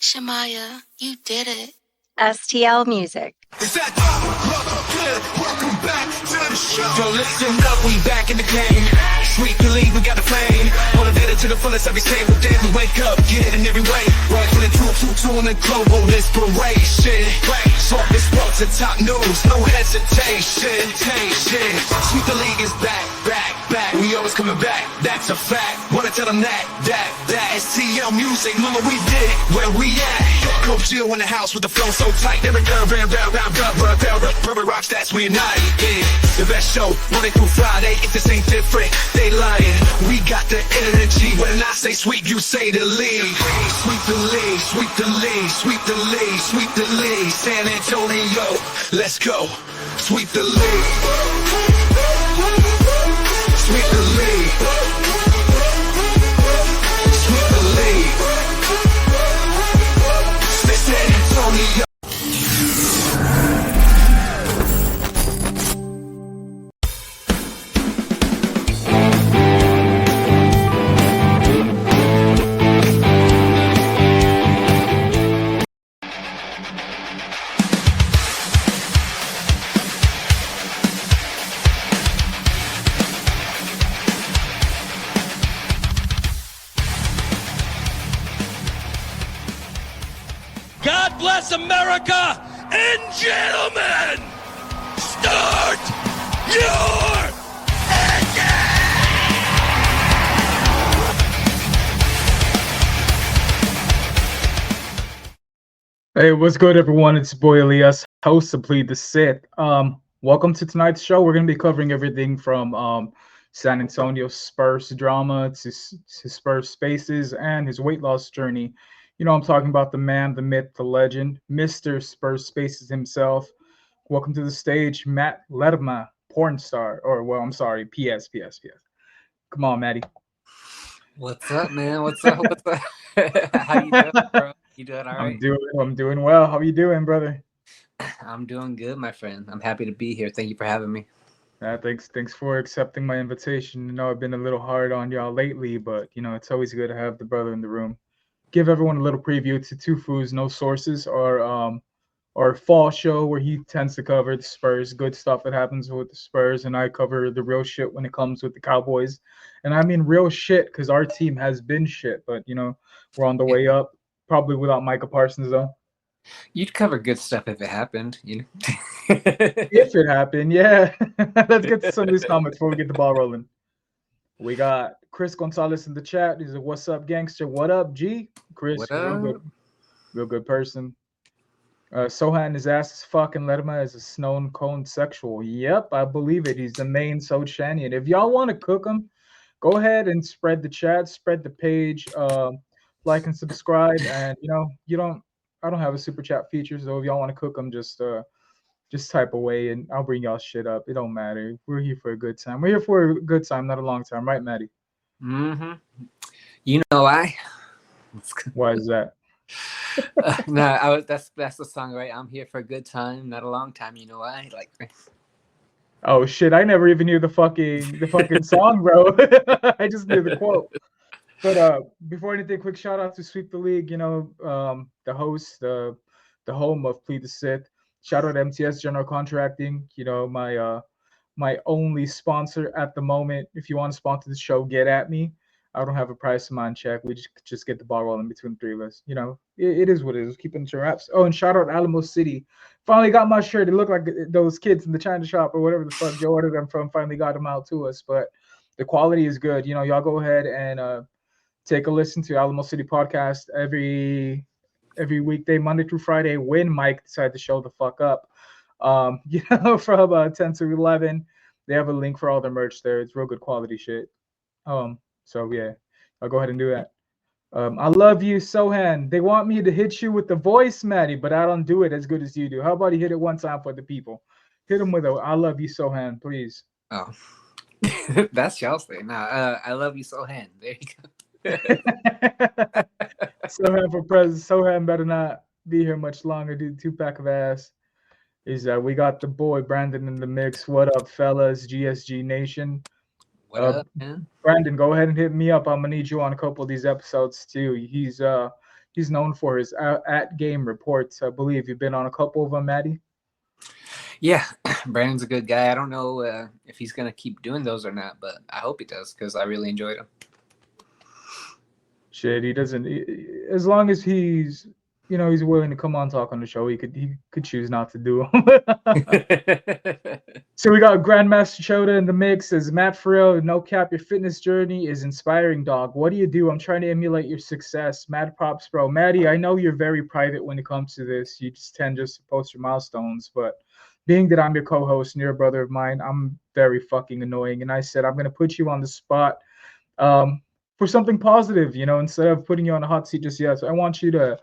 Shamaya, you did it. STL Music. Welcome back to the show. Yo, listen up, we back in the game. Sweet believe we got the flame. Motivated to the fullest every single day. We wake up, get it in every way. Rifle and two on the global inspiration. Talk this sports and top news, no hesitation. Sweet the league is back. We always coming back, that's a fact. Wanna tell them that STL Music, look what we did, where we at. Coach Jill in the house with the flow so tight. Every rubber rocks, that's we unite. Yeah, the best show, Monday through Friday. If this ain't different, they lying. We got the energy. When I say sweep, you say the league. Sweep the league, sweep the league, sweep the league, sweep the league. San Antonio, let's go. Sweep the league. Sweep the league. Sweep the league. San Antonio. God bless America, and gentlemen, start your Hey, what's good, everyone? It's your boy Elias, host of Plead the Sith. Welcome to tonight's show. We're going to be covering everything from San Antonio Spurs drama to Spurs spaces and his weight loss journey. You know, I'm talking about the man, the myth, the legend, Mr. Spurs Spaces himself. Welcome to the stage, Matt Lerma, porn star, PS. Come on, Matty. What's up, man? What's up? How you doing, bro? You doing all right? I'm doing well. How you doing, brother? I'm doing good, my friend. I'm happy to be here. Thank you for having me. Thanks for accepting my invitation. You know, I've been a little hard on y'all lately, but you know, it's always good to have the brother in the room. Give everyone a little preview to Two Foos, No Sources, our fall show where he tends to cover the Spurs, good stuff that happens with the Spurs, and I cover the real shit when it comes with the Cowboys. And I mean real shit because our team has been shit, but you know, we're on the way up. Probably without Micah Parsons though. You'd cover good stuff if it happened, you know. If it happened, yeah. Let's get to some of these comments before we get the ball rolling. We got Chris Gonzalez in the chat. He's a "What's up, gangster? What up, G?" Chris, What up? Real good person. Sohan, his ass is fucking Lerma is a snow cone sexual. Yep, I believe it. He's the main Sochanian. If y'all want to cook him, go ahead and spread the chat, spread the page, like and subscribe. And you know, I don't have a super chat feature, so if y'all want to cook them, just type away and I'll bring y'all shit up. It don't matter. We're here for a good time. We're here for a good time, not a long time, right, Maddie? Mm-hmm. You know why? Why is that? That's the song, right? I'm here for a good time, not a long time. You know why? Like, oh shit! I never even knew the fucking song, bro. I just knew the quote. But before anything, quick shout out to Sweep the League. You know, the host, the home of Plead the Sith. Shout out to MTS General Contracting. You know, my only sponsor at the moment. If you want to sponsor the show, get at me. I don't have a price in mind check. We just get the ball rolling between the three of us. You know, it is what it is. Keeping it to wraps. Oh, and shout out Alamo City. Finally got my shirt. It looked like those kids in the China shop or whatever the fuck Joe ordered them from. Finally got them out to us. But the quality is good. You know, y'all go ahead and take a listen to Alamo City podcast every weekday, Monday through Friday, when Mike decided to show the fuck up. You know, from 10 to 11. They have a link for all their merch there. It's real good quality shit. So yeah, I'll go ahead and do that. I love you, Sohan. They want me to hit you with the voice, Maddie, but I don't do it as good as you do. How about you hit it one time for the people? Hit them with a "I love you, Sohan," please. Oh, that's y'all's thing. Nah, I love you, Sohan. There you go. Sohan for president. Sohan better not be here much longer. Dude, 2-pack of ass. We got the boy Brandon in the mix. What up, fellas? GSG Nation. What up, man? Brandon, go ahead and hit me up. I'm gonna need you on a couple of these episodes too. He's he's known for his at game reports. I believe you've been on a couple of them, Maddie. Yeah, Brandon's a good guy. I don't know if he's gonna keep doing those or not, but I hope he does because I really enjoyed him. Shit, he doesn't. As long as he's, he's willing to come on talk on the show, he could choose not to do them. So we got Grandmaster Choda in the mix. As Matt Frill, no cap, your fitness journey is inspiring, dog. What do you do? I'm trying to emulate your success. Mad props, bro. Maddie, I know you're very private when it comes to this. You just tend to post your milestones, but being that I'm your co-host and you're a brother of mine, I'm very fucking annoying. And I said I'm gonna put you on the spot for something positive, instead of putting you on the hot seat just yet. So I want you to,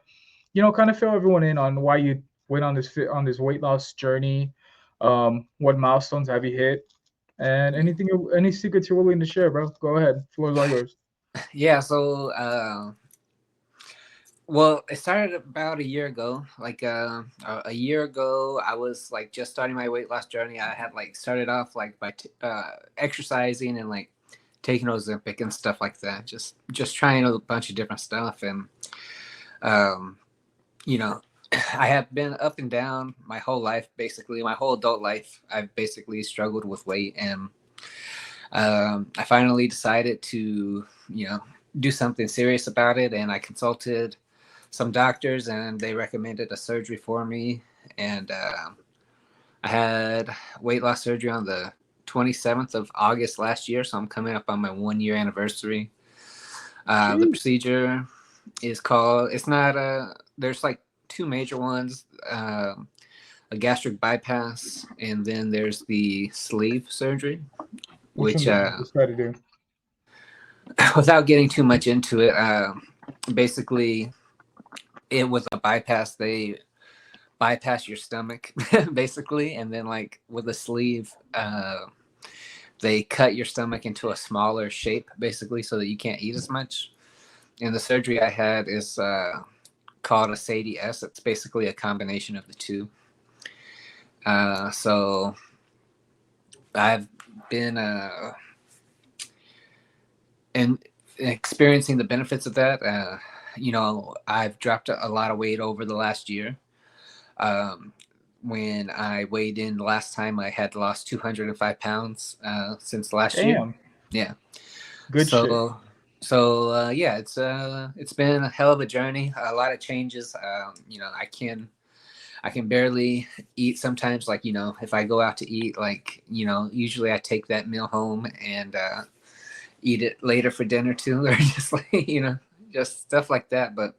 kind of fill everyone in on why you went on this weight loss journey. What milestones have you hit, and any secrets you're willing to share, bro? Go ahead, floor's all yours. Yeah, so well, it started about a year ago. Like a year ago, I was like just starting my weight loss journey. I had like started off like by exercising and like taking Ozempic and stuff like that. Just trying a bunch of different stuff, and I have been up and down my whole life, basically my whole adult life. I've basically struggled with weight, and I finally decided to do something serious about it, and I consulted some doctors and they recommended a surgery for me, and I had weight loss surgery on the 27th of August last year, so I'm coming up on my 1-year anniversary. The procedure is called, there's like two major ones, a gastric bypass, and then there's the sleeve surgery, which without getting too much into it, basically it was a bypass. They bypass your stomach basically, and then like with a sleeve, they cut your stomach into a smaller shape basically so that you can't eat as much. And the surgery I had is called a PTS. It's basically a combination of the two. So I've been and experiencing the benefits of that. I've dropped a lot of weight over the last year. When I weighed in the last time, I had lost 205 pounds since last year. Yeah. Good shit. So yeah, it's been a hell of a journey. A lot of changes. I can barely eat sometimes. Like, if I go out to eat, like, usually I take that meal home and eat it later for dinner too, or just like, just stuff like that. But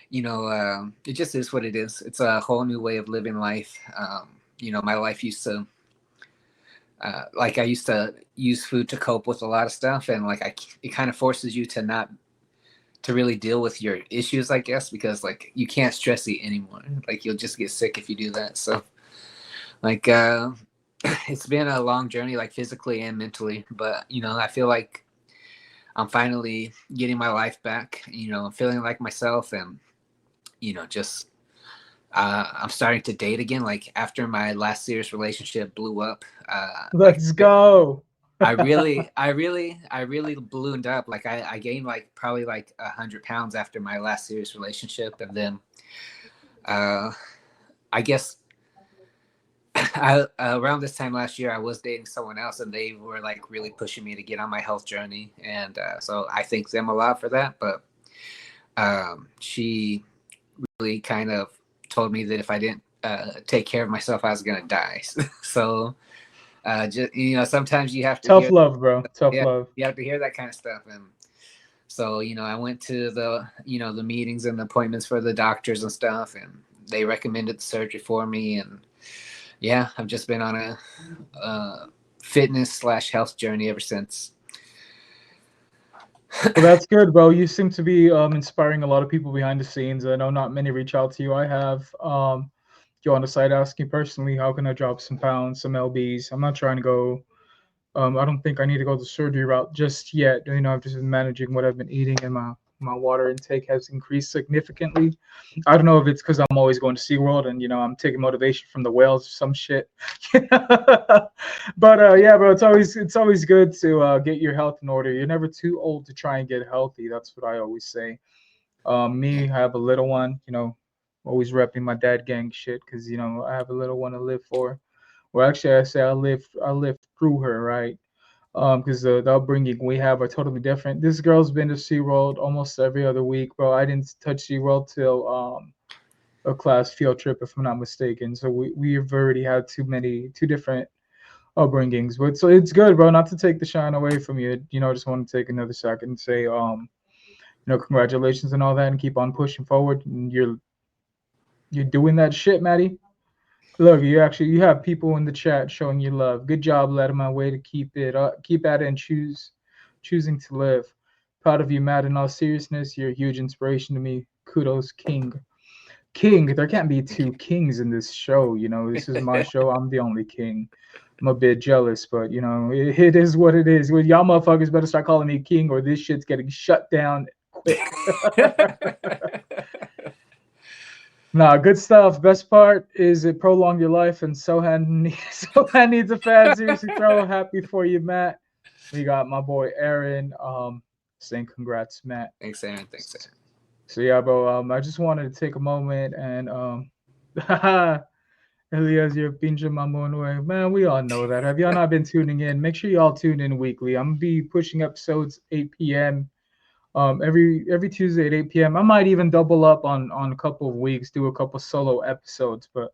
it just is what it is. It's a whole new way of living life. My life used to I used to use food to cope with a lot of stuff, and like it kind of forces you to really deal with your issues, I guess, because like you can't stress eat anymore. Like you'll just get sick if you do that. So like it's been a long journey, like physically and mentally, but I feel like I'm finally getting my life back, feeling like myself, and just I'm starting to date again. Like after my last serious relationship blew up, let's go. I really ballooned up. Like I gained like probably like 100 pounds after my last serious relationship, and then I guess around this time last year I was dating someone else, and they were like really pushing me to get on my health journey, and so I thank them a lot for that. But she really kind of told me that if I didn't take care of myself, I was gonna die. So just sometimes you have to tough love, bro. Tough love. You have to hear that kind of stuff. And so I went to the the meetings and the appointments for the doctors and stuff, and they recommended the surgery for me. And yeah, I've just been on a fitness / health journey ever since. Well, that's good, bro. You seem to be inspiring a lot of people behind the scenes. I know not many reach out to you. I have you on the site asking personally, how can I drop some pounds, some lbs? I'm not trying to go I don't think I need to go the surgery route just yet. I've just been managing what I've been eating, and my water intake has increased significantly. I don't know if it's because I'm always going to SeaWorld and I'm taking motivation from the whales or some shit. But yeah, bro, it's always good to get your health in order. You're never too old to try and get healthy. That's what I always say. Me, Yeah. I have a little one. Always repping my dad gang shit because I have a little one to live for. Well, actually, I say I live through her, right? Because the upbringing we have are totally different. This girl's been to SeaWorld almost every other week, bro. I didn't touch SeaWorld till a class field trip, if I'm not mistaken. So we've already had two different upbringings. But so it's good, bro. Not to take the shine away from you. I just want to take another second and say, congratulations and all that, and keep on pushing forward. And you're doing that shit, Maddie. Look, you have people in the chat showing you love. Good job, Lerma. Way to keep it up, keep at it, and choosing to live. Proud of you, Matt. In all seriousness, you're a huge inspiration to me. Kudos, King. King, there can't be Thank two kings in this show. This is my show. I'm the only king. I'm a bit jealous, but it is what it is. Well, y'all motherfuckers better start calling me king, or this shit's getting shut down quick. you. Nah, good stuff. Best part is it prolonged your life, and Sohan needs a fan. Seriously, bro. Happy for you, Matt. We got my boy Aaron saying congrats, Matt. Thanks, Aaron. Thanks, Aaron. So yeah, bro. I just wanted to take a moment and Elias, you're pinche mamon. Man, we all know that. Have y'all not been tuning in? Make sure y'all tune in weekly. I'm gonna be pushing episodes 8 p.m. Every Tuesday at 8 p.m. I might even double up on a couple of weeks, do a couple solo episodes, but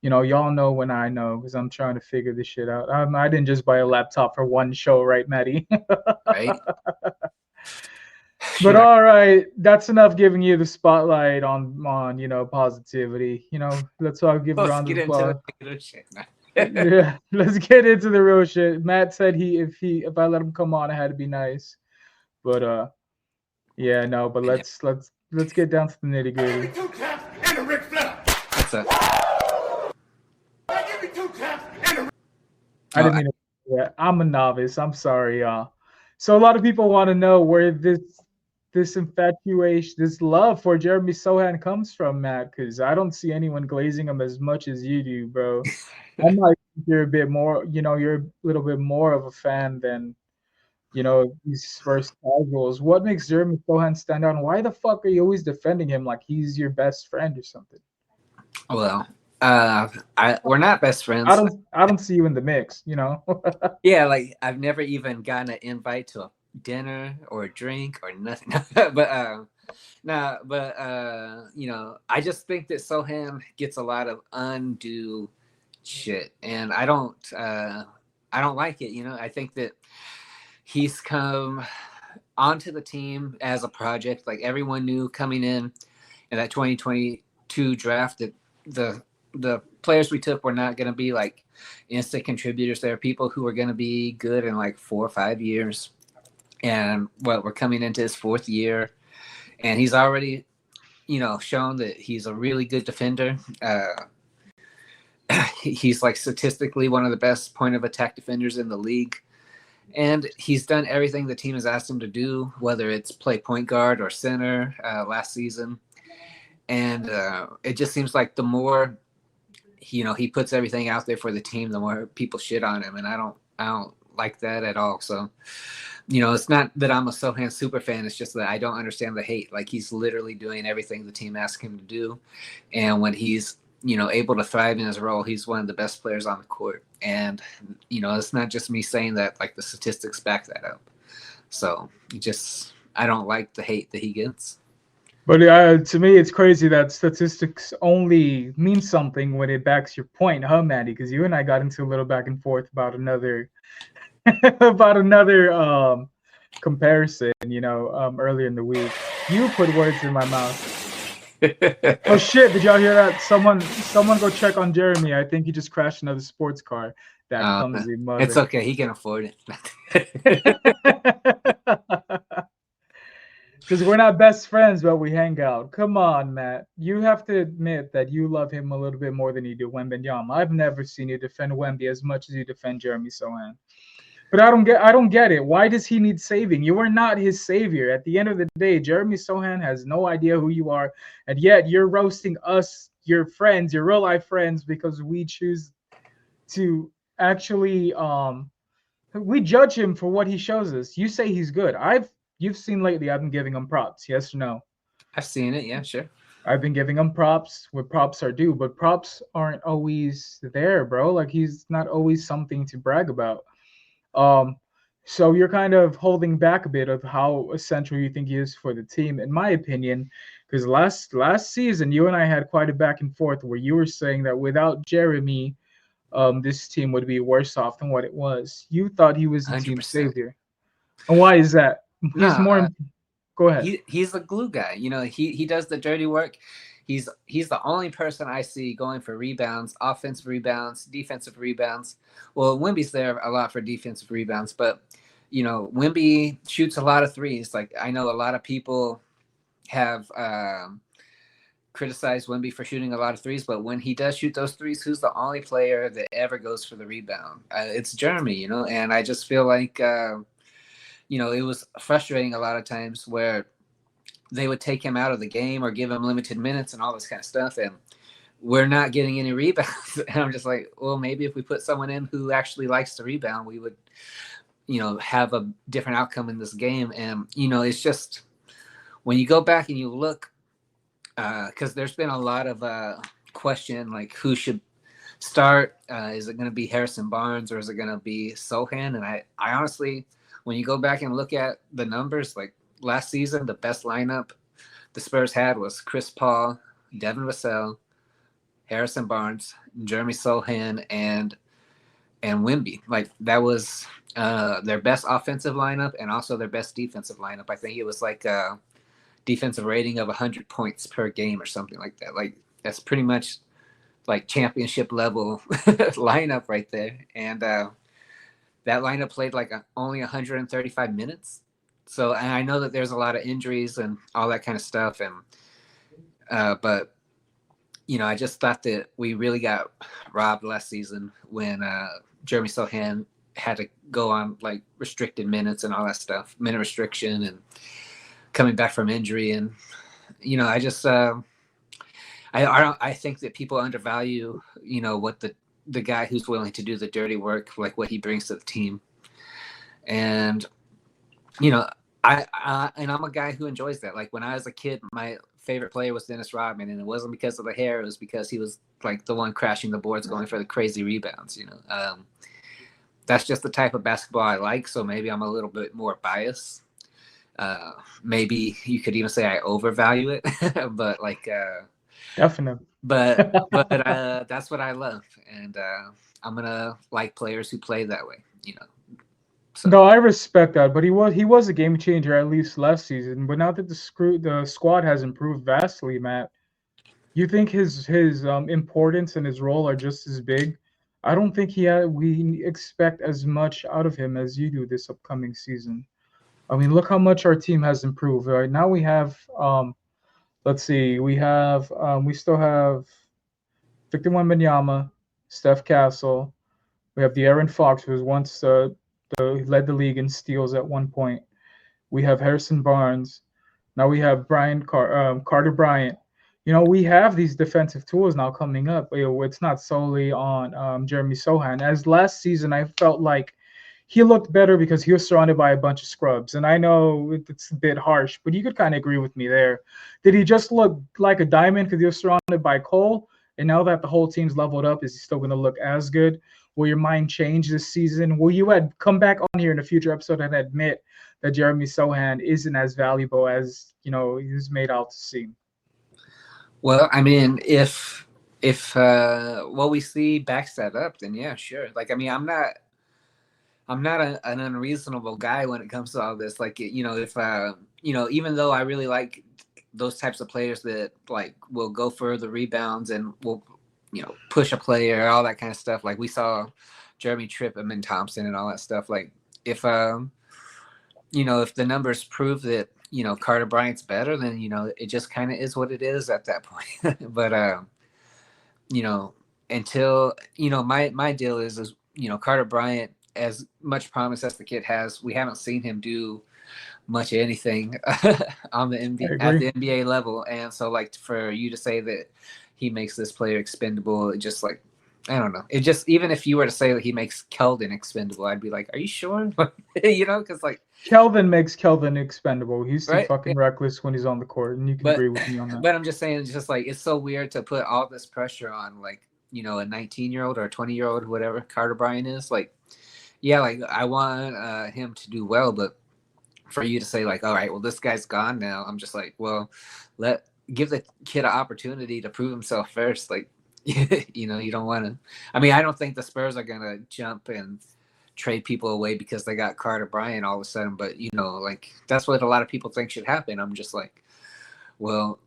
y'all know when I know because I'm trying to figure this shit out. I didn't just buy a laptop for one show, right, Maddie? Right? But all right, that's enough giving you the spotlight on positivity. Let's all give a Let's round get of into applause. the shit. Yeah, let's get into the real shit. Matt said if I let him come on, it had to be nice. But yeah, no, but let's get down to the nitty gritty. What's up? I didn't mean to. Yeah, I'm a novice. I'm sorry, y'all. So a lot of people want to know where this infatuation, this love for Jeremy Sohan comes from, Matt, because I don't see anyone glazing him as much as you do, bro. I might think you're a bit more, you're a little bit more of a fan than, these first casuals. What makes Jeremy Sohan stand out, and why the fuck are you always defending him like he's your best friend or something? Well, we're not best friends. I don't see you in the mix, Yeah, like I've never even gotten an invite to a dinner or a drink or nothing. but I just think that Sohan gets a lot of undue shit, and I don't like it. I think that he's come onto the team as a project. Like everyone knew coming in that 2022 draft that the players we took were not going to be like instant contributors. There are people who are going to be good in like 4 or 5 years. And we're coming into his 4th year, and he's already, shown that he's a really good defender. He's like statistically one of the best point of attack defenders in the league. And he's done everything the team has asked him to do, whether it's play point guard or center last season. And it just seems like the more he puts everything out there for the team, the more people shit on him, and I don't like that at all. So, it's not that I'm a Sohan super fan. It's just that I don't understand the hate. Like he's literally doing everything the team asks him to do, and when he's able to thrive in his role, he's one of the best players on the court. And it's not just me saying that. Like the statistics back that up. So I don't like the hate that he gets. But to me, it's crazy that statistics only mean something when it backs your point, huh, Maddie? Because you and I got into a little back and forth about another comparison, earlier in the week. You put words in my mouth. Oh shit! Did y'all hear that? Someone go check on Jeremy. I think he just crashed another sports car. That clumsy mother. It's okay. He can afford it. Because we're not best friends, but we hang out. Come on, Matt. You have to admit that you love him a little bit more than you do Wembanyama. I've never seen you defend Wemby as much as you defend Jeremy Sohan. But I don't get it. Why does he need saving? You are not his savior. At the end of the day, Jeremy Sohan has no idea who you are, and yet you're roasting us, your friends, your real life friends, because we choose to actually we judge him for what he shows us. You say he's good. You've seen lately I've been giving him props, yes or no? I've seen it. Yeah, sure. I've been giving him props where props are due, but props aren't always there, bro. Like he's not always something to brag about. Um, so you're kind of holding back a bit of how essential you think he is for the team, in my opinion, because last season you and I had quite a back and forth where you were saying that without Jeremy, this team would be worse off than what it was. You thought he was the team 100%. savior, and why is that? No, He's more. Go ahead. he's the glue guy. You know, he does the dirty work. He's the only person I see going for rebounds, offensive rebounds, defensive rebounds. Well, Wimby's there a lot for defensive rebounds, but you know, Wimby shoots a lot of threes. Like I know a lot of people have criticized Wimby for shooting a lot of threes, but when he does shoot those threes, who's the only player that ever goes for the rebound? It's Jeremy, you know, and I just feel like you know, it was frustrating a lot of times where they would take him out of the game or give him limited minutes and all this kind of stuff. And we're not getting any rebounds. And I'm just like, well, maybe if we put someone in who actually likes to rebound, we would, you know, have a different outcome in this game. And, you know, it's just when you go back and you look, because there's been a lot of question, like who should start? Is it going to be Harrison Barnes or is it going to be Sohan? And I honestly, when you go back and look at the numbers, like last season, the best lineup the Spurs had was Chris Paul, Devin Vassell, Harrison Barnes, Jeremy Sohan, and Wimby. Like that was their best offensive lineup and also their best defensive lineup. I think it was like a defensive rating of 100 points per game or something like that. Like that's pretty much like championship level lineup right there. And that lineup played like only 135 minutes. So, and I know that there's a lot of injuries and all that kind of stuff. And, but, you know, I just thought that we really got robbed last season when Jeremy Sohan had to go on like restricted minutes and all that stuff, minute restriction and coming back from injury. And, you know, I just, I think that people undervalue, you know, what the guy who's willing to do the dirty work, like what he brings to the team. And, you know, and I'm a guy who enjoys that. Like when I was a kid, my favorite player was Dennis Rodman, and it wasn't because of the hair. It was because he was like the one crashing the boards, going for the crazy rebounds, you know. That's just the type of basketball I like. So maybe I'm a little bit more biased. Maybe you could even say I overvalue it, but like, Definitely. but that's what I love, and I'm gonna like players who play that way, you know. So. No, I respect that, but he was a game changer at least last season. But now that the squad has improved vastly, Matt, you think his importance and his role are just as big? I don't think we expect as much out of him as you do this upcoming season. I mean, look how much our team has improved. Right now we have let's see, we still have Victor Wembanyama, Steph Castle. We have the Aaron Fox, who was once led the league in steals at one point. We have Harrison Barnes. Now we have Carter Bryant. You know, we have these defensive tools now coming up. You know, it's not solely on Jeremy Sohan. As last season, I felt like he looked better because he was surrounded by a bunch of scrubs. And I know it's a bit harsh, but you could kind of agree with me there. Did he just look like a diamond because he was surrounded by Cole? And now that the whole team's leveled up, is he still going to look as good? Will your mind change this season? Will you come back on here in a future episode and admit that Jeremy Sohan isn't as valuable as, you know, he's made out to seem? Well, I mean, if what we see backs that up, then yeah, sure. Like, I mean, I'm not an unreasonable guy when it comes to all this. Like, you know, if you know, even though I really like those types of players that like will go for the rebounds and will, you know, push a player, all that kind of stuff. Like we saw Jeremy Tripp and Thompson and all that stuff. Like if you know, if the numbers prove that, you know, Carter Bryant's better, then, you know, it just kind of is what it is at that point. But you know, until, you know, my deal is, you know, Carter Bryant, as much promise as the kid has, we haven't seen him do much of anything on the NBA level. And so like for you to say that he makes this player expendable, it just like, I don't know. It just, even if you were to say that he makes Keldon expendable, I'd be like, are you sure? Because like, Kelvin makes Kelvin expendable. He's too right? Yeah. fucking reckless when he's on the court, and you can But agree with me on that. but I'm just saying, it's just like, it's so weird to put all this pressure on like, a 19-year-old or a 20-year-old, whatever Carter Bryant is. Like, yeah, like I want him to do well, but for you to say like, all right, well, this guy's gone now, I'm just like, well, give the kid an opportunity to prove himself first. Like, you don't want to. I mean, I don't think the Spurs are gonna jump and trade people away because they got Carter Bryant all of a sudden. But like, that's what a lot of people think should happen. I'm just like, well,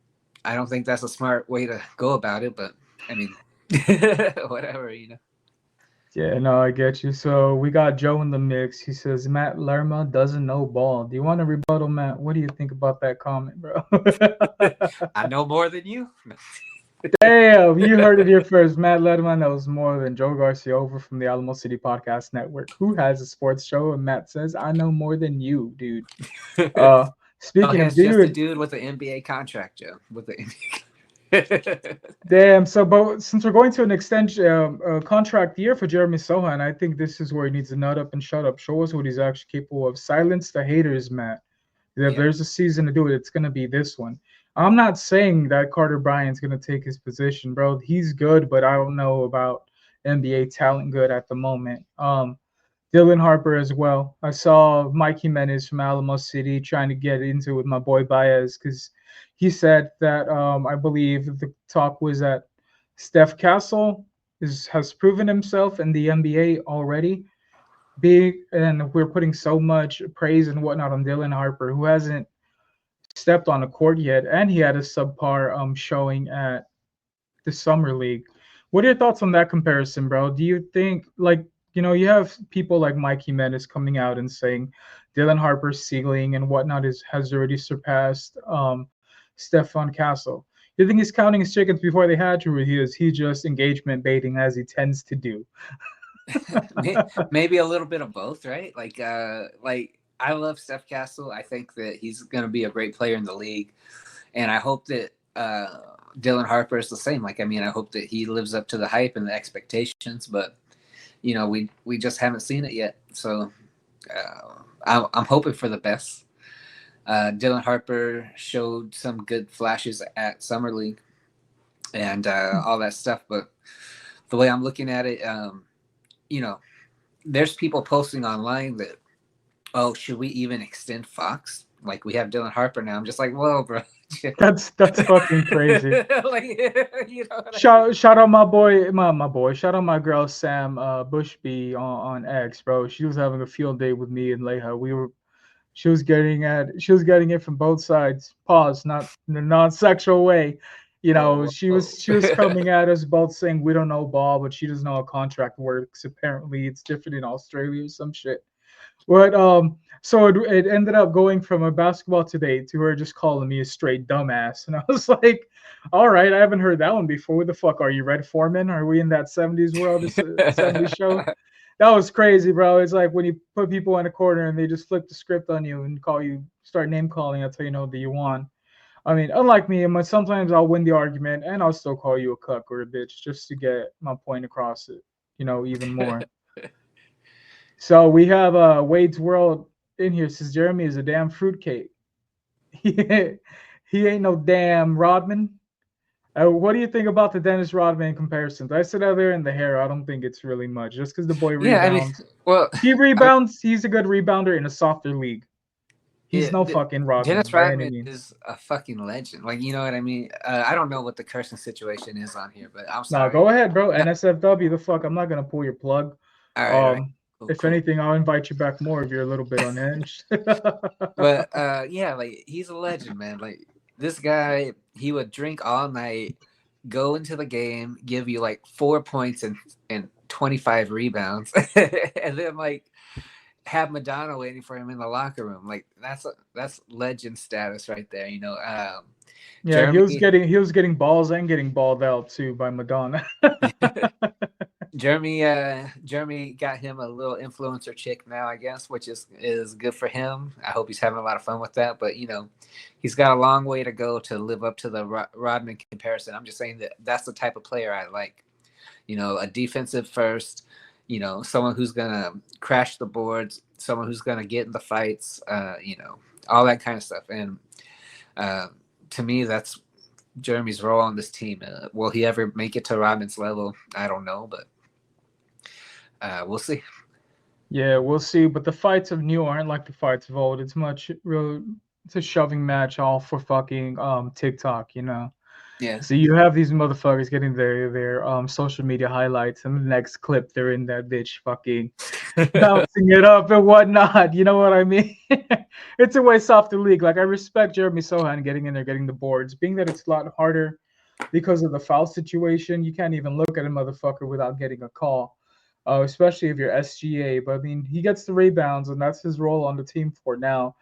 I don't think that's a smart way to go about it. But I mean, whatever. Yeah, no, I get you. So we got Joe in the mix. He says Matt Lerma doesn't know ball. Do you want to rebuttal, Matt? What do you think about that comment, bro? I know more than you. Damn, you heard it here first. Matt Lerma knows more than Joe Garcia over from the Alamo City Podcast Network, who has a sports show. And Matt says, I know more than you, dude. Speaking of He's just a dude, dude with an NBA contract, Joe. With the NBA. damn. So, but since we're going to an extension contract year for Jeremy Sohan, I think this is where he needs to nut up and shut up. Show us what he's actually capable of. Silence the haters, Matt. If there's a season to do it, it's gonna be this one. I'm not saying that Carter Bryant's gonna take his position, bro. He's good, but I don't know about NBA talent good at the moment. Dylan Harper as well. I saw Mike Jimenez from Alamo City trying to get into it with my boy Baez because he said that I believe the talk was that Steph Castle has proven himself in the NBA already. And we're putting so much praise and whatnot on Dylan Harper, who hasn't stepped on the court yet, and he had a subpar showing at the summer league. What are your thoughts on that comparison, bro? Do you think you have people like Mike Jimenez coming out and saying Dylan Harper's ceiling and whatnot has already surpassed Stephon Castle? You think he's counting his chickens before they hatch, or is he just engagement baiting as he tends to do? Maybe a little bit of both, right? Like I love Steph Castle. I think that he's going to be a great player in the league, and I hope that Dylan Harper is the same. Like, I mean, I hope that he lives up to the hype and the expectations, but we just haven't seen it yet. So I'm hoping for the best. Dylan Harper showed some good flashes at Summer League and all that stuff, but the way I'm looking at it, there's people posting online that, oh, should we even extend Fox? Like, we have Dylan Harper now. I'm just like, whoa, bro. That's fucking crazy. Like, Shout out my boy, my boy. Shout out my girl Sam Bushby on X, bro. She was having a field day with me and Leha. She was getting it from both sides. Pause, not in a non-sexual way. She was coming at us both saying we don't know ball, but she doesn't know how contract works. Apparently, it's different in Australia or some shit. But so it ended up going from a basketball today to her just calling me a straight dumbass, and I was like, all right, I haven't heard that one before. What the fuck are you, Red Foreman? Are we in that '70s world? This '70s show? That was crazy, bro. It's like when you put people in a corner and they just flip the script on you and start name calling until you know that you won. I mean, unlike me, sometimes I'll win the argument and I'll still call you a cuck or a bitch just to get my point across it, even more. So we have Wade's World in here. Says Jeremy is a damn fruitcake. He ain't no damn Rodman. What do you think about the Dennis Rodman comparisons? I said earlier in the hair, I don't think it's really much. Just because the boy rebounds. He rebounds. He's a good rebounder in a softer league. He's no fucking Rodman. Dennis Rodman is a fucking legend. Like, you know what I mean? I don't know what the cursing situation is on here, but I'm sorry. No, go ahead, bro. NSFW, the fuck. I'm not going to pull your plug. All right. If anything, I'll invite you back more if you're a little bit unhinged. But yeah, like, he's a legend, man. Like, this guy, he would drink all night, go into the game, give you like 4 points and 25 rebounds, and then like have Madonna waiting for him in the locker room. Like, that's legend status right there, Yeah, Jeremy, he was getting balls and getting balled out too by Madonna. Jeremy got him a little influencer chick now, I guess, which is good for him. I hope he's having a lot of fun with that. But he's got a long way to go to live up to the Rodman comparison. I'm just saying that's the type of player I like. a defensive first, someone who's gonna crash the boards, someone who's gonna get in the fights, all that kind of stuff. And to me, that's Jeremy's role on this team. Will he ever make it to Rodman's level? I don't know, but we'll see. Yeah, we'll see. But the fights of new aren't like the fights of old. It's a shoving match all for fucking TikTok, Yeah. So you have these motherfuckers getting their social media highlights, and the next clip they're in that bitch fucking bouncing it up and whatnot. You know what I mean? It's a way softer league. Like I respect Jeremy Sohan getting in there, getting the boards. Being that it's a lot harder because of the foul situation, you can't even look at a motherfucker without getting a call. Especially if you're SGA. But I mean, he gets the rebounds, and that's his role on the team for now.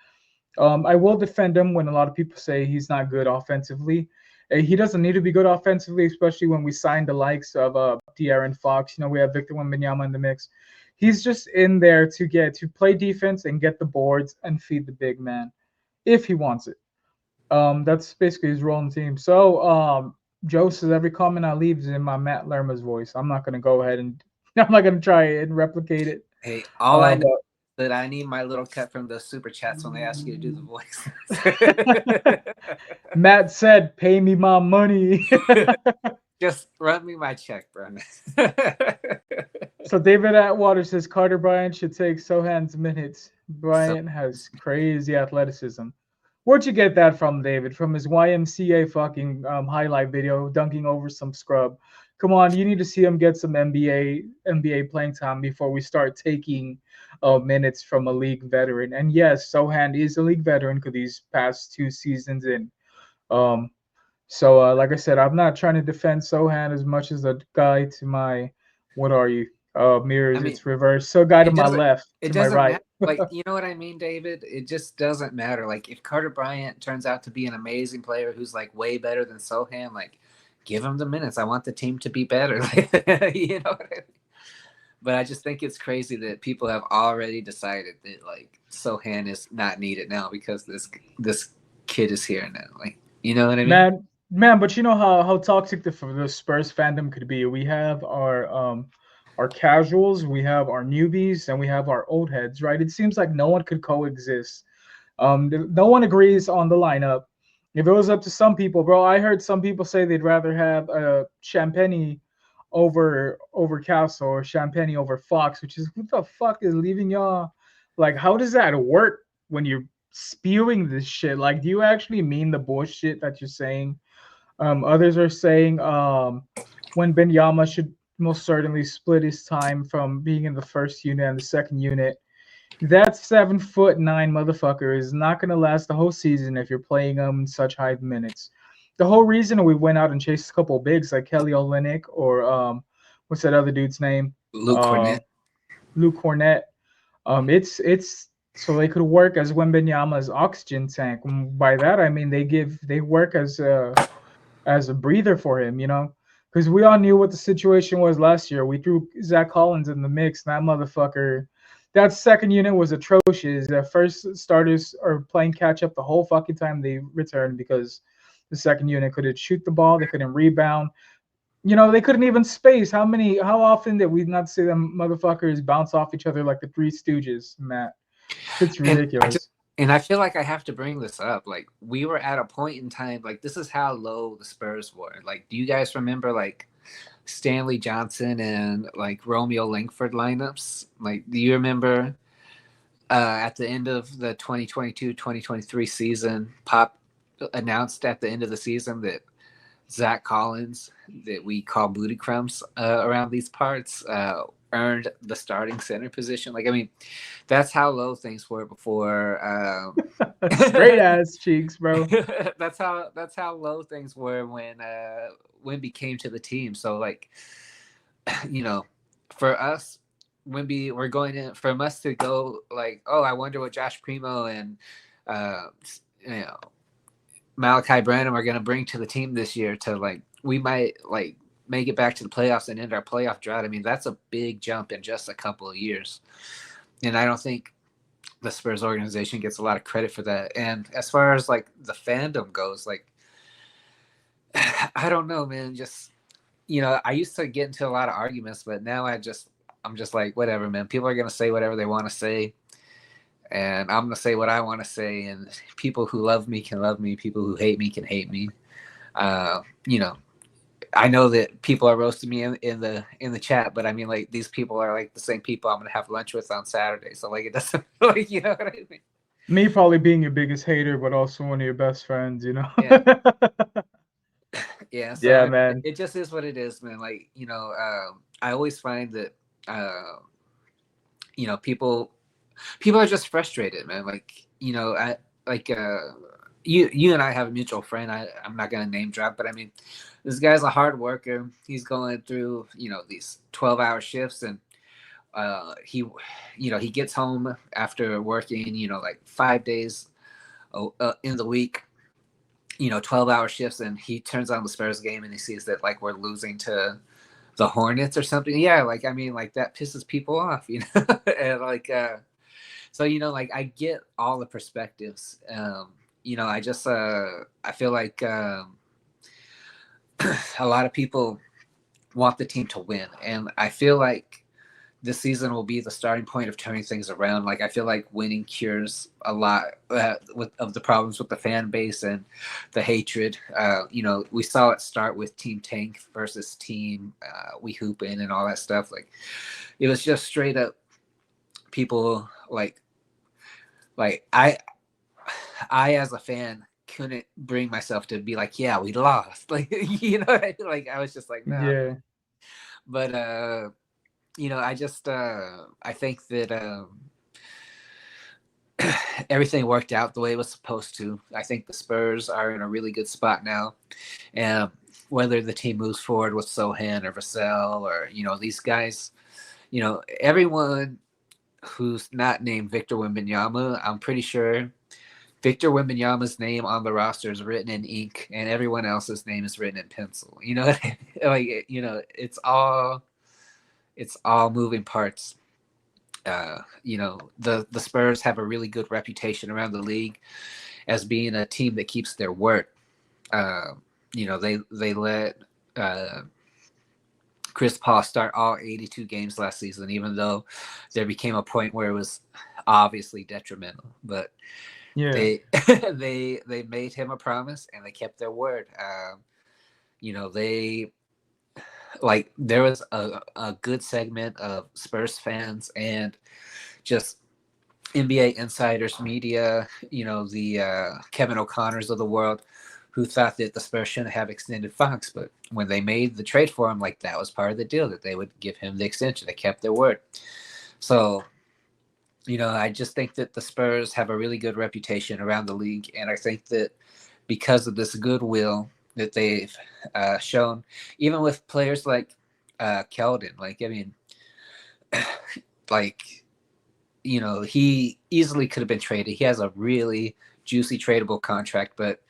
I will defend him when a lot of people say he's not good offensively. He doesn't need to be good offensively, especially when we signed the likes of De'Aaron Fox. We have Victor Wembanyama in the mix. He's just in there to play defense and get the boards and feed the big man if he wants it. That's basically his role in the team. So Joe says every comment I leave is in my Matt Lerma's voice. I'm not gonna go ahead and I'm not gonna try and replicate it. Hey, all I know that I need my little cut from the super chats when they ask you to do the voice. Matt said, "Pay me my money." Just run me my check, bro. So David Atwater says Carter Bryant should take Sohan's minutes. Bryant has crazy athleticism. Where'd you get that from, David? From his YMCA fucking highlight video, dunking over some scrub. Come on, you need to see him get some NBA playing time before we start taking minutes from a league veteran. And yes, Sohan is a league veteran because these past 2 seasons in. So like I said, I'm not trying to defend Sohan as much as the guy to my, what are you? Mirrors, it's reversed. So guy to my left, to my right. Matter. Like, you know what I mean, David? It just doesn't matter. Like, if Carter Bryant turns out to be an amazing player who's like way better than Sohan, like, give him the minutes. I want the team to be better. You know what I mean? But I just think it's crazy that people have already decided that like Sohan is not needed now because this kid is here now. Like, you know what I mean? Man, but you know how toxic the Spurs fandom could be. We have our casuals, we have our newbies, and we have our old heads, right? It seems like no one could coexist. No one agrees on the lineup. If it was up to some people, bro, I heard some people say they'd rather have Champagny over Castle or Champagny over Fox, which is what the fuck is leaving y'all? Like, how does that work when you're spewing this shit? Like, do you actually mean the bullshit that you're saying? Others are saying when Benyama should most certainly split his time from being in the first unit and the second unit. That 7'9" motherfucker is not going to last the whole season if you're playing him in such high minutes. The whole reason we went out and chased a couple of bigs like Kelly Olynyk or what's that other dude's name? Luke Cornett. Luke Cornett. It's so they could work as Wembanyama's oxygen tank. By that I mean they work as a breather for him, because we all knew what the situation was last year. We threw Zach Collins in the mix. And that motherfucker, that second unit was atrocious. The first starters are playing catch up the whole fucking time they returned because the second unit couldn't shoot the ball. They couldn't rebound. They couldn't even space. How often did we not see them motherfuckers bounce off each other like the Three Stooges, Matt? It's ridiculous. And I feel like I have to bring this up. Like, we were at a point in time, like, this is how low the Spurs were. Like, do you guys remember, like, Stanley Johnson and, like, Romeo Langford lineups? Like, do you remember at the end of the 2022-2023 season, Pop announced at the end of the season that Zach Collins, that we call booty crumbs around these parts, earned the starting center position. Like, I mean, that's how low things were before. Straight ass cheeks, bro. That's how low things were when Wemby came to the team. So, like, for us, Wemby, we're going in from us to go like, oh, I wonder what Josh Primo and Malachi Branham are going to bring to the team this year. To like, we might like make it back to the playoffs and end our playoff drought. I mean, that's a big jump in just a couple of years. And I don't think the Spurs organization gets a lot of credit for that. And as far as like the fandom goes, like, I don't know, man, just I used to get into a lot of arguments, but now I'm just like, whatever, man. People are gonna say whatever they want to say, and I'm gonna say what I want to say. And people who love me can love me. People who hate me can hate me. Uh, you know, I know that people are roasting me in the chat, but I mean, like, these people are like the same people I'm gonna have lunch with on Saturday. So like, it doesn't like, you know what I mean? Me probably being your biggest hater, but also one of your best friends, you know? Yeah. Yeah. So Yeah, I mean, man. it just is what it is, man. Like, I always find that people are just frustrated, man. Like, I like you and I have a mutual friend. I'm not gonna name drop, but I mean, this guy's a hard worker. He's going through these 12-hour shifts, and he gets home after working like 5 days in the week, 12-hour shifts, and he turns on the Spurs game and he sees that like we're losing to the Hornets or something. Yeah, like, I mean, like, that pisses people off, and like so like, I get all the perspectives. I just I feel like a lot of people want the team to win, and I feel like this season will be the starting point of turning things around. Like, I feel like winning cures a lot of the problems with the fan base and the hatred. We saw it start with Team Tank versus Team We Hoopin' and all that stuff. Like, it was just straight up people like I as a fan couldn't bring myself to be like, yeah, we lost. Like, like, I was just like, no. Yeah. But I just I think that everything worked out the way it was supposed to. I think the Spurs are in a really good spot now, and whether the team moves forward with Sohan or Vassell or these guys, everyone who's not named Victor Wembanyama, I'm pretty sure Victor Wembanyama's name on the roster is written in ink, and everyone else's name is written in pencil. Like, it's all moving parts. The Spurs have a really good reputation around the league as being a team that keeps their word. They let Chris Paul start all 82 games last season, even though there became a point where it was obviously detrimental. But Yeah. they made him a promise and they kept their word. There was a good segment of Spurs fans and just NBA insiders, media, the Kevin O'Connors of the world, who thought that the Spurs shouldn't have extended Fox. But when they made the trade for him, like, that was part of the deal, that they would give him the extension. They kept their word. So, I just think that the Spurs have a really good reputation around the league. And I think that because of this goodwill that they've shown, even with players like Keldon, like, I mean, like, he easily could have been traded. He has a really juicy tradable contract, but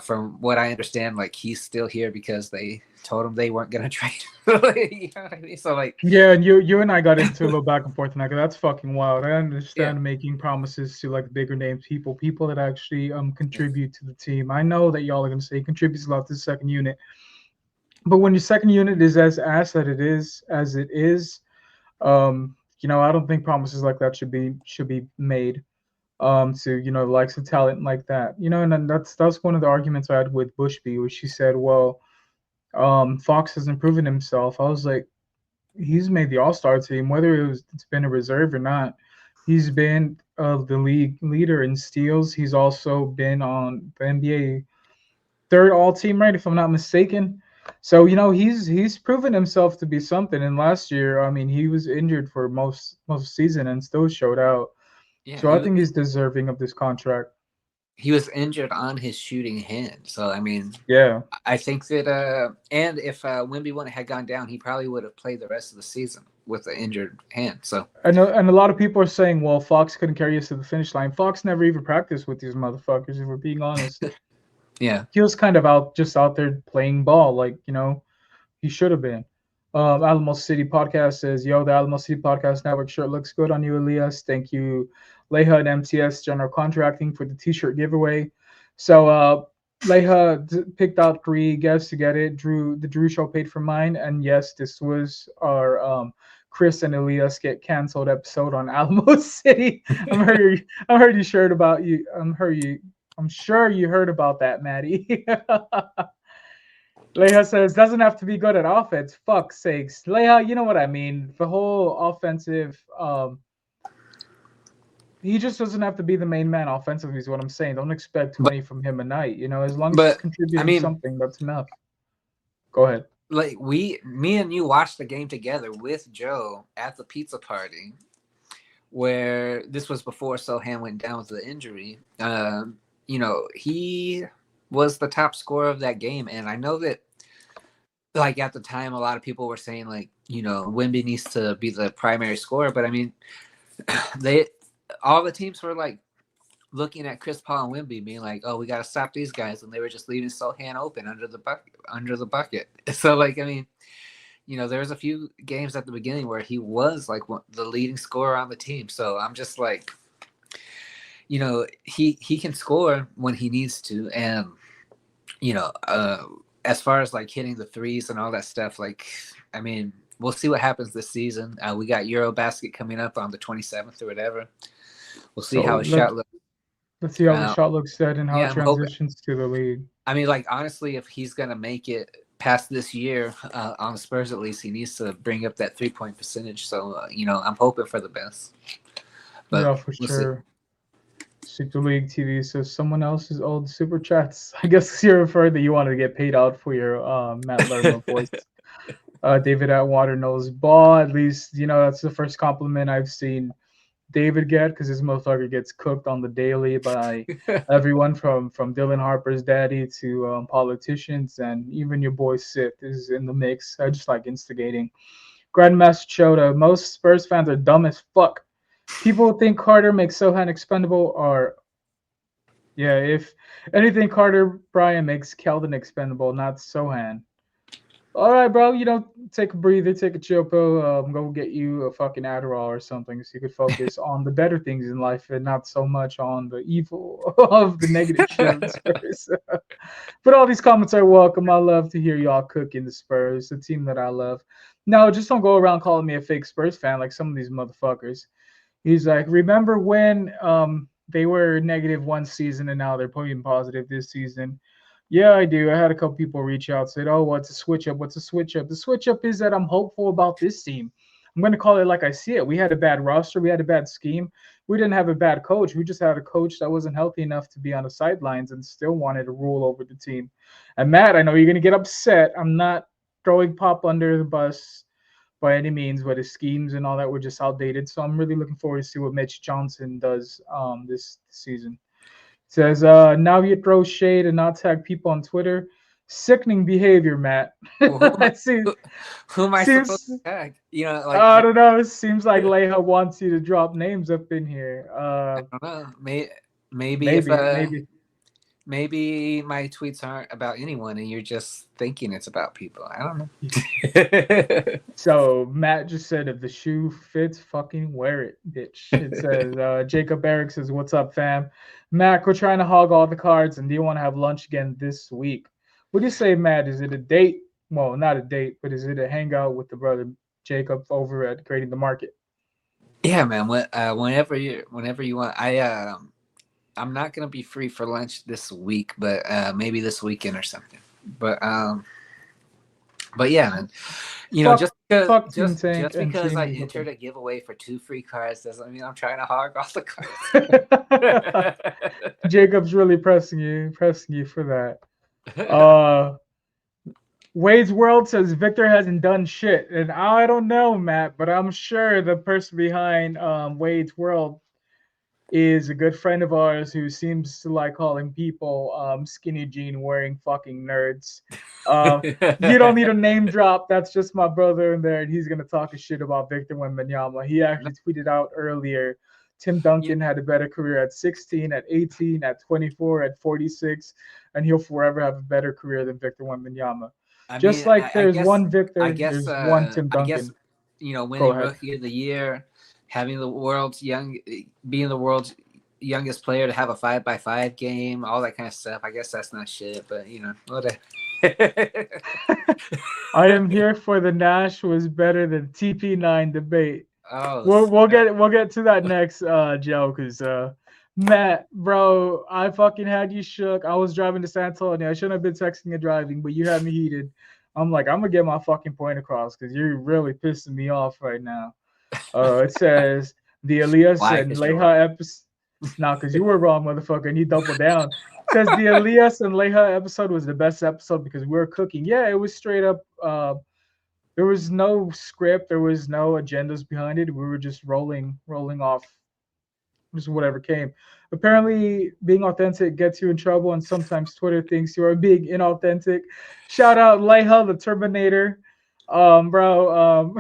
from what I understand, like, he's still here because they told him they weren't going to trade. You know what I mean? So, like, yeah, and you and I got into a little back and forth, and that's fucking wild. I understand making promises to like bigger name people that actually contribute to the team. I know that y'all are gonna say he contributes a lot to the second unit, but when your second unit is as as it is, I don't think promises like that should be made to the likes of talent like that. And then that's one of the arguments I had with Bushby, where she said, well, Fox hasn't proven himself. I was like, he's made the All-Star team, whether it's been a reserve or not. He's been the league leader in steals. He's also been on the NBA third all-team, right, if I'm not mistaken. So he's proven himself to be something. And last year, I mean, he was injured for most of the season and still showed out. yeah, So I think he's deserving of this contract. he was injured on his shooting hand. So, I mean, Yeah. I think that and if Wemby wouldn't have gone down, he probably would have played the rest of the season with an injured hand. So, And a lot of people are saying, well, Fox couldn't carry us to the finish line. Fox never even practiced with these motherfuckers, if we're being honest. yeah. He was kind of out there playing ball, like, he should have been. Alamo City Podcast says, yo, the Alamo City Podcast Network shirt looks good on you, Elias. Thank you, Leha and MTS General Contracting, for the t-shirt giveaway. So Leha picked out 3 guests to get it. The Drew show paid for mine, and yes, this was our Chris and Elias get canceled episode on Alamo City. I'm sure about you. I'm sure you heard about that, Maddie. Leha says doesn't have to be good at offense. Fuck's sakes, Leha. You know what I mean. The whole offensive. He just doesn't have to be the main man offensively. Is what I'm saying. Don't expect 20 from him a night. You know, as long as he's But I contributing mean, something, that's enough. Go ahead. like me and you watched the game together with Joe at the pizza party, where this was before Sohan went down with the injury. You know, he was the top scorer of that game, and I know that, like, at the time, a lot of people were saying, like, you know, Wemby needs to be the primary scorer, but I mean, all the teams were like looking at Chris Paul and Wemby, being like, "Oh, we got to stop these guys," and they were just leaving Sohan open under the bucket. So, like, I mean, you know, there was a few games at the beginning where he was like the leading scorer on the team. So I'm just like, you know, he can score when he needs to, and you know, as far as like hitting the threes and all that stuff, like, I mean, we'll see what happens this season. We got Eurobasket coming up on the 27th or whatever. We'll see how his shot looks. Let's see how the shot looks set and how it transitions to the league. I mean, like, honestly, if he's gonna make it past this year, on the Spurs at least, he needs to bring up that 3-point percentage. So, you know, I'm hoping for the best. But yeah, for sure. Super League TV says someone else's old super chats. I guess you're referring that you wanted to get paid out for your Matt Lerma voice. David Atwater knows ball. At least, you know, that's the first compliment I've seen David get, because his motherfucker gets cooked on the daily by everyone from Dylan Harper's daddy to politicians, and even your boy Sith is in the mix. I just like instigating. Grandmaster Choda, most Spurs fans are dumb as fuck. People think Carter makes Sohan expendable, or yeah, if anything, Carter Bryant makes Keldon expendable, not Sohan. All right, bro. You know, take a breather, take a chill pill. Go get you a fucking Adderall or something, so you could focus on the better things in life and not so much on the evil of the negative shit of the Spurs. But all these comments are welcome. I love to hear y'all cooking the Spurs, the team that I love. No, just don't go around calling me a fake Spurs fan like some of these motherfuckers. He's like, remember when they were negative one season and now they're putting positive this season? Yeah, I do. I had a couple people reach out, said, "Oh, what's a switch up? What's a switch up?" The switch up is that I'm hopeful about this team. I'm going to call it like I see it. We had a bad roster. We had a bad scheme. We didn't have a bad coach. We just had a coach that wasn't healthy enough to be on the sidelines and still wanted to rule over the team. And Matt, I know you're going to get upset. I'm not throwing Pop under the bus by any means, but his schemes and all that were just outdated. So I'm really looking forward to see what Mitch Johnson does this season. Says, now you throw shade and not tag people on Twitter. Sickening behavior, Matt. Well, who am I supposed to tag? You know, like, I don't know. It seems like Leha wants you to drop names up in here. I don't know. Maybe my tweets aren't about anyone and you're just thinking it's about people. I don't know. So Matt just said, if the shoe fits, fucking wear it, bitch. It says, Jacob Eric says, what's up, fam? Mac, we're trying to hog all the cards, and do you want to have lunch again this week? What do you say, Matt? Is it a date? Well, not a date, but is it a hangout with the brother Jacob over at Creating the Market? Yeah, man. Whenever you want. I'm not gonna be free for lunch this week, but maybe this weekend or something. But yeah, man. You know, just because I entered a giveaway for 2 free cards doesn't mean I'm trying to hog off the cards. Jacob's really pressing you for that. Wade's World says Victor hasn't done shit, and I don't know, Matt, but I'm sure the person behind Wade's World is a good friend of ours who seems to like calling people skinny jean wearing fucking nerds. You don't need a name drop. That's just my brother in there, and he's gonna talk a shit about Victor Wembanyama. He actually tweeted out earlier, Tim Duncan had a better career at 16, at 18, at 24, at 46, and he'll forever have a better career than Victor Wembanyama. There's one Victor, there's one Tim Duncan. I guess, you know, winning Rookie of the Year, being the world's youngest player to have a 5x5 game, all that kind of stuff. I guess that's not shit, but whatever. I am here for the Nash was better than TP9 debate. Oh, We'll get to that next, Joe, because Matt, bro, I fucking had you shook. I was driving to San Antonio. I shouldn't have been texting and driving, but you had me heated. I'm like, I'm gonna get my fucking point across because you're really pissing me off right now. It says the Elias Life and is short. Leha episode. Nah, because you were wrong, motherfucker, and you doubled down. It says the Elias and Leha episode was the best episode because we were cooking. Yeah, it was straight up. There was no script. There was no agendas behind it. We were just rolling off just whatever came. Apparently, being authentic gets you in trouble, and sometimes Twitter thinks you are being inauthentic. Shout out Leha, the Terminator. Bro,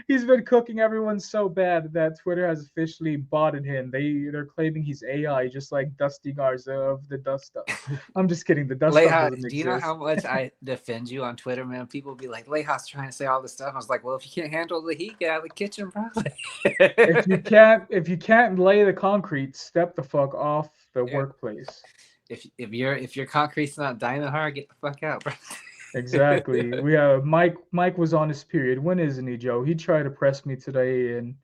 he's been cooking everyone so bad that Twitter has officially botted him. They're claiming he's AI, just like Dusty Garza of the Dust Stuff. I'm just kidding. The Dust Stuff doesn't Leha, exist. do you know how much I defend you on Twitter, man? People be like, Leha's trying to say all this stuff. I was like, well, if you can't handle the heat, get out of the kitchen, bro. if you can't lay the concrete, step the fuck off the workplace. If your concrete's not diamond hard, get the fuck out, bro. Exactly. We have Mike. Mike was on his period. When isn't he, Joe? He tried to press me today, and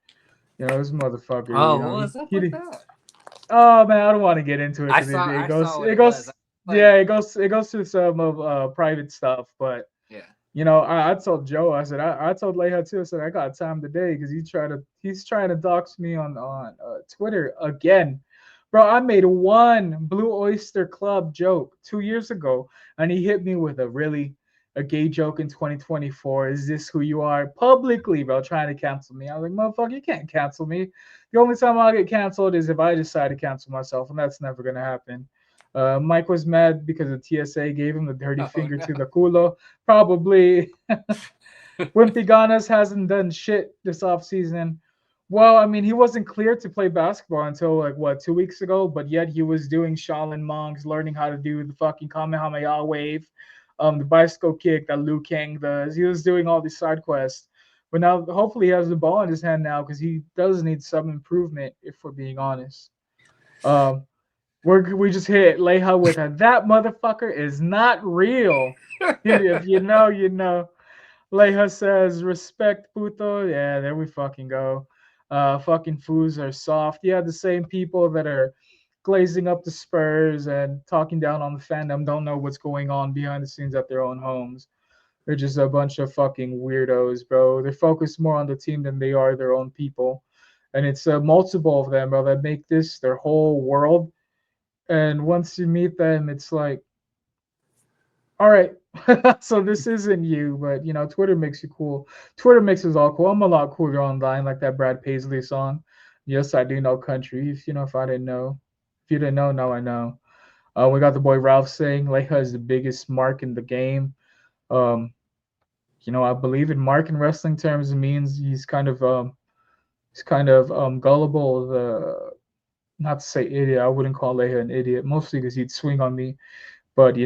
this motherfucker. Oh, what was up with that? Oh man, I don't want to get into it. It goes to some of private stuff, but yeah. I told Joe. I said I told Leha too. I said I got time today because he's trying to dox me on Twitter again. Bro, I made one Blue Oyster Club joke 2 years ago, and he hit me with a gay joke in 2024. Is this who you are? Publicly, bro, trying to cancel me. I was like, motherfucker, you can't cancel me. The only time I'll get canceled is if I decide to cancel myself, and that's never going to happen. Mike was mad because the TSA gave him the dirty finger to the culo. Probably. Wimpy Ganas hasn't done shit this offseason. Well, I mean, he wasn't clear to play basketball until 2 weeks ago, but yet he was doing Shaolin monks, learning how to do the fucking Kamehameha wave, the bicycle kick that Liu Kang does. He was doing all these side quests, but now hopefully he has the ball in his hand now because he does need some improvement, if we're being honest. We just hit Leha with that motherfucker is not real. If you know, you know. Leha says respect puto. Yeah, there we fucking go. Fucking foos are soft. Yeah, the same people that are glazing up the Spurs and talking down on the fandom don't know what's going on behind the scenes at their own homes. They're just a bunch of fucking weirdos, bro. They're focused more on the team than they are their own people. And it's multiple of them, bro, that make this their whole world. And once you meet them, it's like, all right, so this isn't you, but Twitter makes you cool. Twitter makes us all cool. I'm a lot cooler online, like that Brad Paisley song. Yes, I do know country. If I didn't know, if you didn't know, now I know. We got the boy Ralph saying Leha is the biggest mark in the game. I believe in mark in wrestling terms it means he's kind of gullible. Not to say idiot. I wouldn't call Leha an idiot, mostly because he'd swing on me, but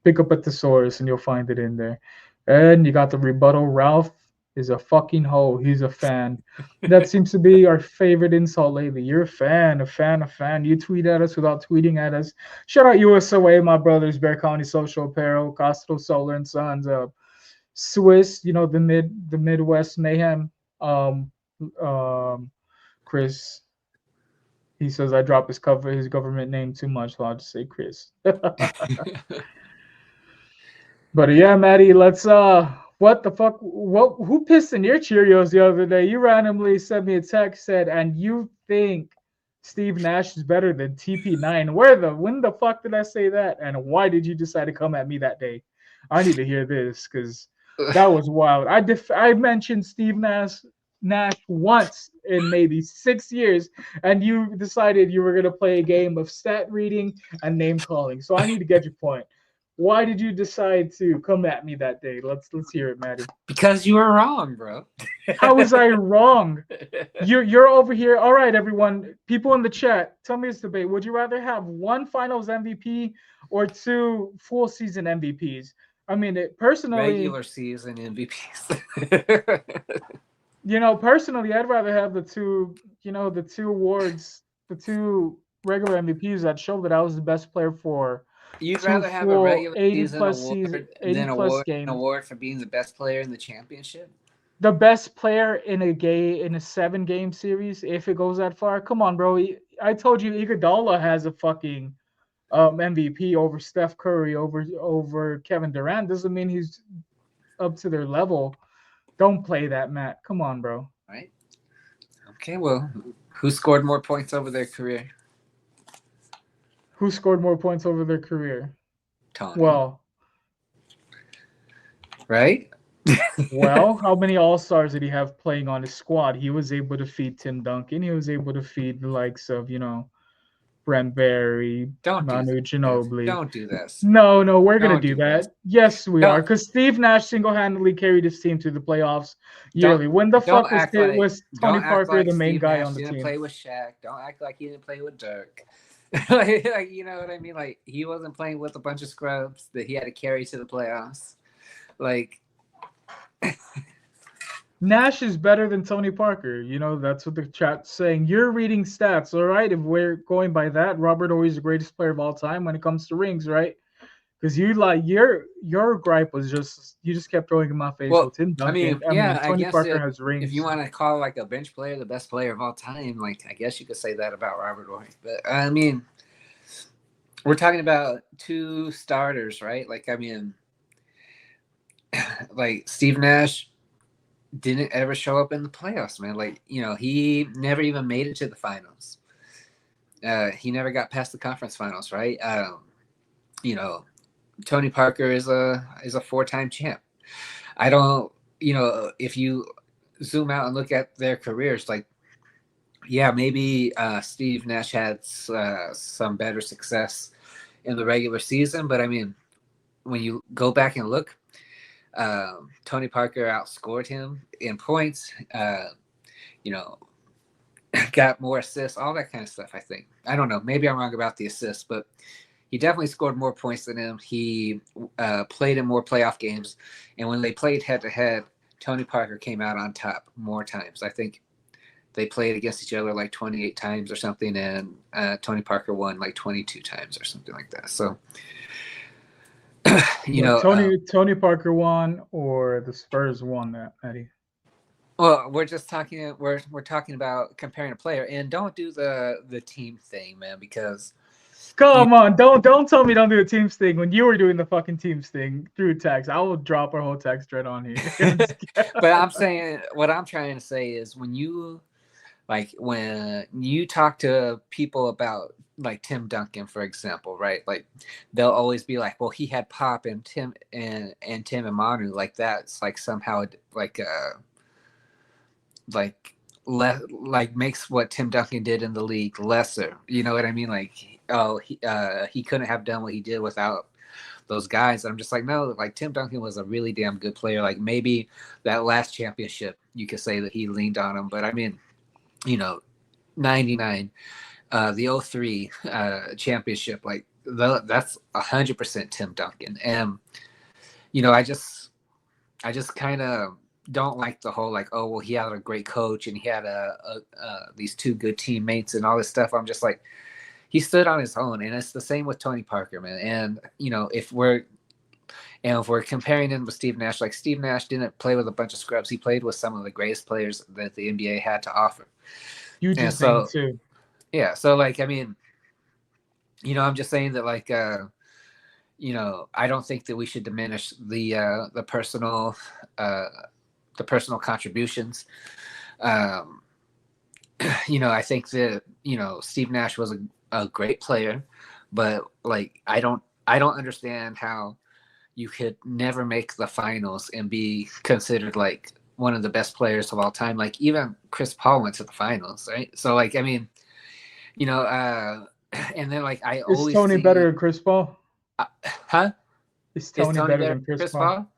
pick up a thesaurus and you'll find it in there. And you got the rebuttal. Ralph is a fucking hoe. He's a fan. That seems to be our favorite insult lately. You're a fan. You tweet at us without tweeting at us. Shout out USOA, my brothers, Bear County Social Apparel, Costco Solar and Sons, Swiss, the Midwest Mayhem. Chris. He says I drop his government name too much, so I'll just say Chris. But yeah, Maddie, let's what the fuck? Who pissed in your Cheerios the other day? You randomly sent me a text said, and you think Steve Nash is better than TP9. When the fuck did I say that? And why did you decide to come at me that day? I need to hear this because that was wild. I mentioned Steve Nash once in maybe 6 years, and you decided you were gonna play a game of stat reading and name calling. So I need to get your point. Why did you decide to come at me that day? Let's hear it, Maddie. Because you were wrong, bro. How was I wrong? You're over here. All right, everyone. People in the chat, tell me this debate. Would you rather have one Finals MVP or two full season MVPs? I mean, personally, regular season MVPs. Personally, I'd rather have the two awards regular MVPs that showed that I was the best player for You'd two rather have a full regular 80 season plus season, award 80 than plus an games. award for being the best player in the championship? The best player in a 7-game series, if it goes that far. Come on, bro. I told you Iguodala has a fucking MVP over Steph Curry, over Kevin Durant. Doesn't mean he's up to their level. Don't play that, Matt. Come on, bro. Right. Okay, well, who scored more points over their career? Who scored more points over their career? Tony. Well, right? how many All-Stars did he have playing on his squad? He was able to feed Tim Duncan. He was able to feed the likes of, Brent Barry, Manu Ginobili. Don't do this. No, we're going to Don't do do that. this. Yes, we Don't- are. Because Steve Nash single-handedly carried his team to the playoffs yearly. When the fuck was Tony Parker the main Steve guy Nash on the didn't team? play with Shaq. Don't act like he didn't play with Dirk. like, you know what I mean? Like, he wasn't playing with a bunch of scrubs that he had to carry to the playoffs. Like, Nash is better than Tony Parker. That's what the chat's saying. You're reading stats, all right? If we're going by that, Robert Horry's the greatest player of all time when it comes to rings, right? Because your gripe was you just kept throwing in my face. well, Tim Duncan. I Tony guess Parker has rings. if you want to call like a bench player the best player of all time, like I guess you could say that about Robert Horry. But I mean, we're talking about two starters, right? Like, I mean, like Steve Nash didn't ever show up in the playoffs, man. Like, he never even made it to the finals. He never got past the conference finals, right? Tony Parker is a 4-time champ. I don't, if you zoom out and look at their careers, like, yeah, maybe Steve Nash had some better success in the regular season, but I mean, when you go back and look, Tony Parker outscored him in points, got more assists, all that kind of stuff, I think. I don't know. Maybe I'm wrong about the assists, but he definitely scored more points than him. He played in more playoff games. And when they played head-to-head, Tony Parker came out on top more times. I think they played against each other like 28 times or something, and Tony Parker won like 22 times or something like that. So, Tony Parker won, or the Spurs won that, Eddie? Well, we're talking about comparing a player, and don't do the team thing, man, because come on, don't tell me don't do a teams thing when you were doing the fucking teams thing through text. I will drop our whole text thread on here. But I'm saying, what I'm trying to say is when you talk to people about like Tim Duncan, for example, right? Like they'll always be like, well, he had Pop and Tim and Manu. Like that's like somehow like makes what Tim Duncan did in the league lesser. You know what I mean? Like, he couldn't have done what he did without those guys. And I'm just like, no, like Tim Duncan was a really damn good player. Like maybe that last championship, you could say that he leaned on him. But I mean, 99, the 03 championship, like that's 100% Tim Duncan. And, I just kind of don't like the whole like, oh, well, he had a great coach and he had these two good teammates and all this stuff. I'm just like, he stood on his own, and it's the same with Tony Parker, man. And if we're comparing him with Steve Nash, like Steve Nash didn't play with a bunch of scrubs. He played with some of the greatest players that the NBA had to offer. You just saying too. Yeah. So like, I mean, I'm just saying that like, I don't think that we should diminish the personal contributions. I think that Steve Nash was a great player, but like I don't understand how you could never make the finals and be considered like one of the best players of all time. Like even Chris Paul went to the finals, right? So like, I mean, and then like is Tony better than Chris Paul? Huh? Is Tony better than Chris Paul?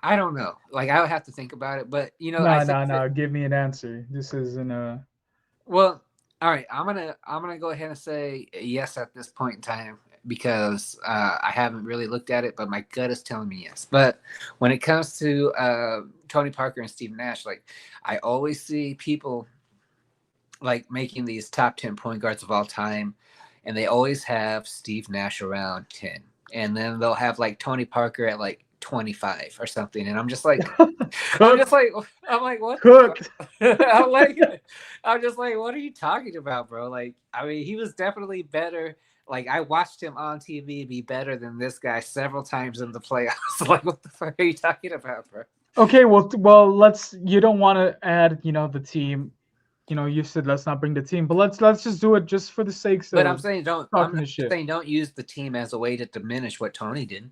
I don't know. Like I would have to think about it, but no. Give me an answer. This isn't a. Well, all right. I'm gonna go ahead and say yes at this point in time because I haven't really looked at it, but my gut is telling me yes. But when it comes to Tony Parker and Steve Nash, like I always see people like making these top 10 point guards of all time, and they always have Steve Nash around 10, and then they'll have like Tony Parker at like 25 or something, and I'm just like, Cooked, what the cooked. fuck? I'm just like, what are you talking about, bro? Like, I mean, he was definitely better. Like, I watched him on TV be better than this guy several times in the playoffs. Like, what the fuck are you talking about, bro? Okay, well, let's. You don't want to add, the team. You said let's not bring the team, but let's just do it just for the sake But I'm of saying talking the shit. don't use the team as a way to diminish what Tony did.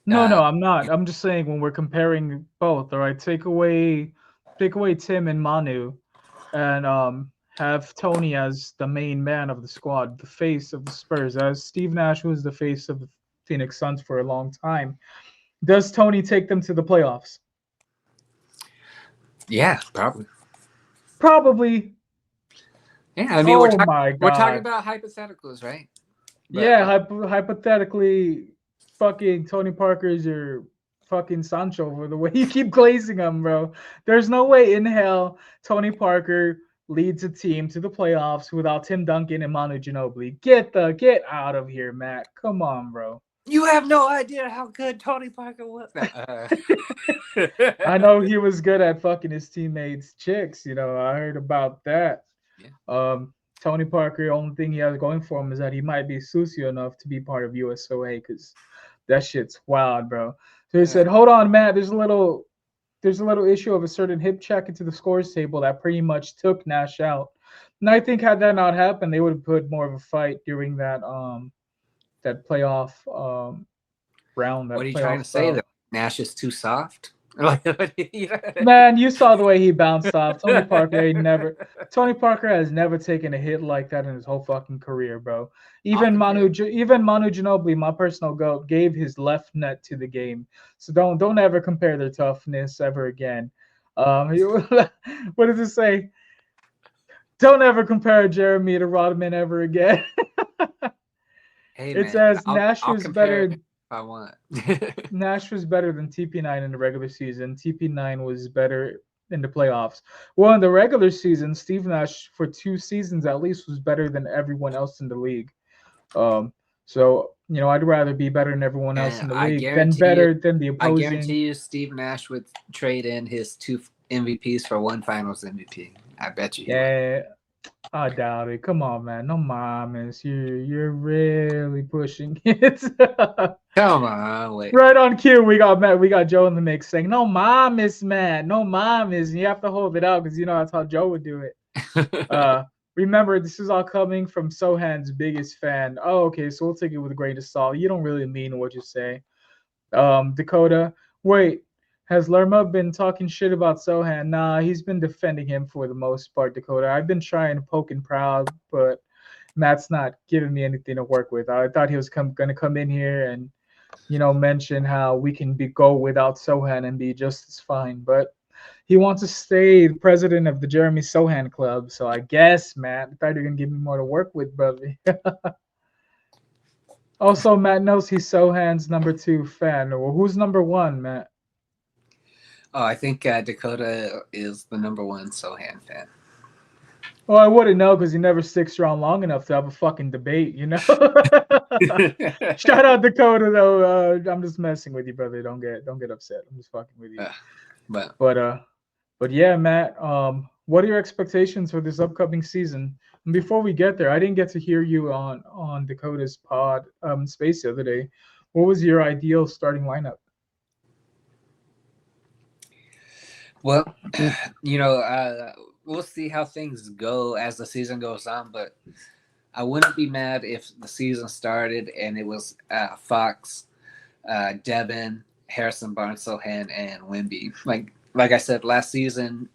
No, I'm not. I'm just saying when we're comparing both. All right, take away Tim and Manu, and have Tony as the main man of the squad, the face of the Spurs, as Steve Nash was the face of the Phoenix Suns for a long time. Does Tony take them to the playoffs? Yeah, probably. Probably. Yeah, I mean, Oh we're my talking God. about hypotheticals, right? But, Yeah, hypothetically, fucking Tony Parker is your fucking Sancho for the way you keep glazing him, bro. There's no way in hell Tony Parker leads a team to the playoffs without Tim Duncan and Manu Ginobili. Get out of here, Matt. Come on, bro. you have no idea how good Tony Parker was. I know he was good at fucking his teammates' chicks. I heard about that. Yeah. Tony Parker, the only thing he has going for him is that he might be sucio enough to be part of USOA, because that shit's wild, bro. So he said, "Hold on, Matt. There's a little issue of a certain hip check into the scores table that pretty much took Nash out." And I think had that not happened, they would have put more of a fight during that playoff round. What are you trying to say? That Nash is too soft? Man, you saw the way he bounced off. Tony Parker has never taken a hit like that in his whole fucking career, bro. Even Manu Ginobili, my personal goat, gave his left nut to the game. So don't ever compare their toughness ever again. What does it say? Don't ever compare Jeremy to Rodman ever again. Hey, it says Nash was better. I want. Nash was better than TP9 in the regular season. TP9 was better in the playoffs. Well, in the regular season, Steve Nash for 2 seasons at least was better than everyone else in the league. So I'd rather be better than everyone else in the league than better than the opposing. I guarantee you, Steve Nash would trade in his 2 MVPs for 1 Finals MVP. I bet you. Yeah. I doubt it. Come on, man. No mames. You're really pushing it. Come on, wait. Right on cue, we got Joe in the mix saying, "No mames, man. No mames." And you have to hold it out because that's how Joe would do it. Remember, this is all coming from Sohan's biggest fan. Oh, okay, so we'll take it with a grain of salt. You don't really mean what you say. Dakota, wait. Has Lerma been talking shit about Sohan? Nah, he's been defending him for the most part, Dakota. I've been trying to poke and proud, but Matt's not giving me anything to work with. I thought he was going to come in here and, mention how we can go without Sohan and be just as fine. But he wants to stay the president of the Jeremy Sohan Club. So I guess, Matt, I thought you were going to give me more to work with, brother. Also, Matt knows he's Sohan's number 2 fan. Well, who's number 1, Matt? Oh, I think Dakota is the number 1 Sohan fan. Well, I wouldn't know because he never sticks around long enough to have a fucking debate, Shout out Dakota, though. I'm just messing with you, brother. Don't get upset. I'm just fucking with you. But yeah, Matt. What are your expectations for this upcoming season? And before we get there, I didn't get to hear you on Dakota's pod space the other day. What was your ideal starting lineup? Well, we'll see how things go as the season goes on, but I wouldn't be mad if the season started and it was Fox, Devin, Harrison Barnes, Sohan, and Wemby. Like I said, last season,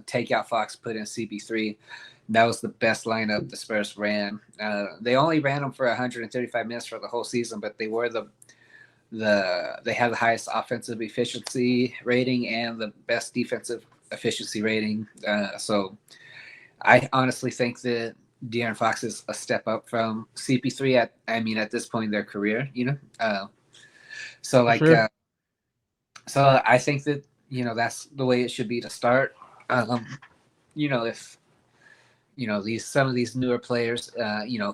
take out Fox, put in CP3. That was the best lineup the Spurs ran. They only ran them for 135 minutes for the whole season, but they were they had the highest offensive efficiency rating and the best defensive efficiency rating. So I honestly think that De'Aaron Fox is a step up from CP3 at this point in their career, So Sure. So I think that, that's the way it should be to start. some of these newer players,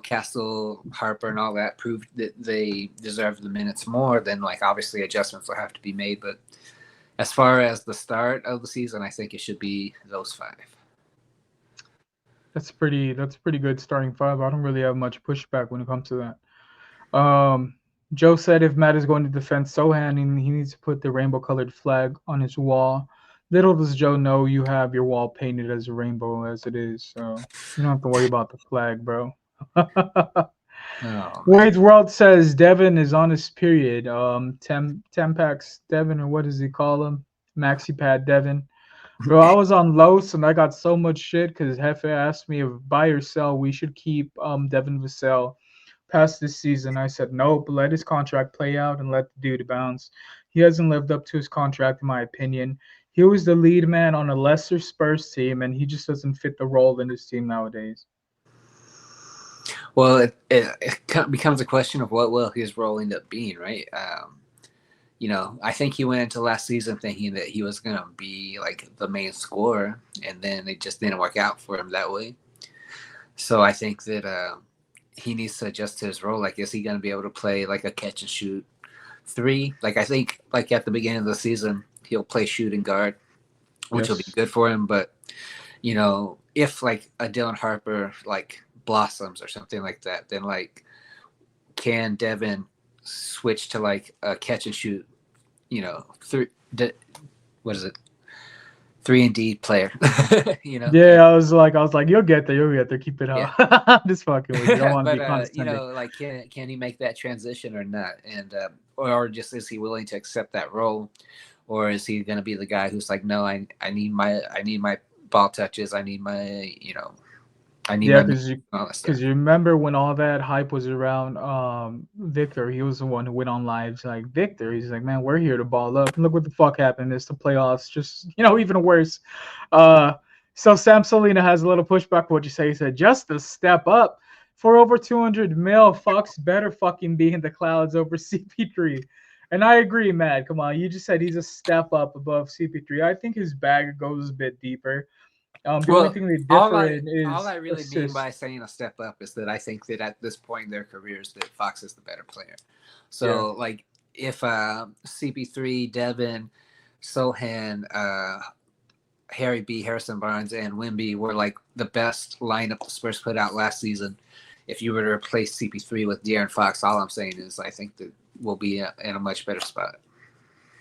Castle, Harper, and all that proved that they deserve the minutes more. Then like obviously adjustments will have to be made. But as far as the start of the season, I think it should be those 5. That's pretty good starting 5. I don't really have much pushback when it comes to that. Joe said if Matt is going to defend Sohan, he needs to put the rainbow colored flag on his wall. Little does Joe know you have your wall painted as a rainbow as it is, so you don't have to worry about the flag, bro. Oh, Wade's World says Devin is on his period. Tempax Devin, or what does he call him? Maxi Pad Devin. Bro, I was on Los and I got so much shit because Hefe asked me if buy or sell we should keep Devin Vassell past this season. I said nope, let his contract play out and let the dude bounce. He hasn't lived up to his contract in my opinion. He was the lead man on a lesser Spurs team and he just doesn't fit the role in this team nowadays. well, it becomes a question of what will his role end up being, right? I think he went into last season thinking that he was going to be like the main scorer, and then it just didn't work out for him that way. So I think that he needs to adjust to his role. Like, is he going to be able to play like a catch and shoot 3? Like, I think like at the beginning of the season, he'll play shooting guard, which will be good for him. But, if like a Dylan Harper like blossoms or something like that, then like can Devin switch to like a catch and shoot, 3-and-D player? Yeah, I was like, you'll get there. Keep it up. Yeah. Just fucking with you. I don't want to be condescending. Like can he make that transition or not? And or just is he willing to accept that role, or is he going to be the guy who's like, no, I need my ball touches, I need my because you remember when all that hype was around Victor, he was the one who went on lives like Victor. He's like, man, we're here to ball up. And look what the fuck happened. It's the playoffs, just even worse. So Sam Solina has a little pushback. What you say? He said, just a step up for over 200 mil. Fox better fucking be in the clouds over CP3. And I agree, Matt. Come on, you just said he's a step up above CP3. I think his bag goes a bit deeper. The only thing they differ is all I really assist. mean by saying a step up is that I think that at this point in their careers that Fox is the better player. So like if CP3, Devin, Sohan, Harry B, Harrison Barnes, and Wimby were like the best lineup the Spurs put out last season, if you were to replace CP3 with De'Aaron Fox, all I'm saying is I think that we'll be in a much better spot.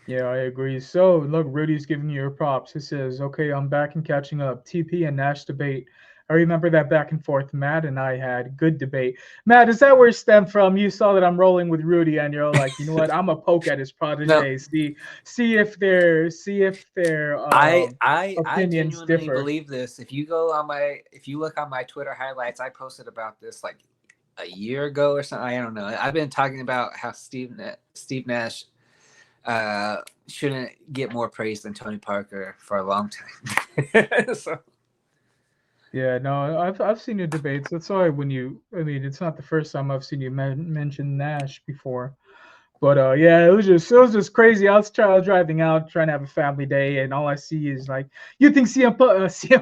Yeah, I agree. So, look, Rudy's giving you your props. He says, okay, I'm back and catching up. TP and Nash debate. I remember that back and forth Matt and I had. Good debate. Matt, is that where it stemmed from? You saw that I'm rolling with Rudy and you're like, you know what? I'm a poke at his protege. No. See if their I opinions genuinely differ. Believe this. If you look on my Twitter highlights, I posted about this like a year ago or something. I don't know. I've been talking about how Steve Nash shouldn't get more praise than Tony Parker for a long time. So. Yeah, no, I've seen your debates. That's why it's not the first time I've seen you mention Nash before. But yeah, it was just crazy. I was driving out, trying to have a family day, and all I see is like, you think CM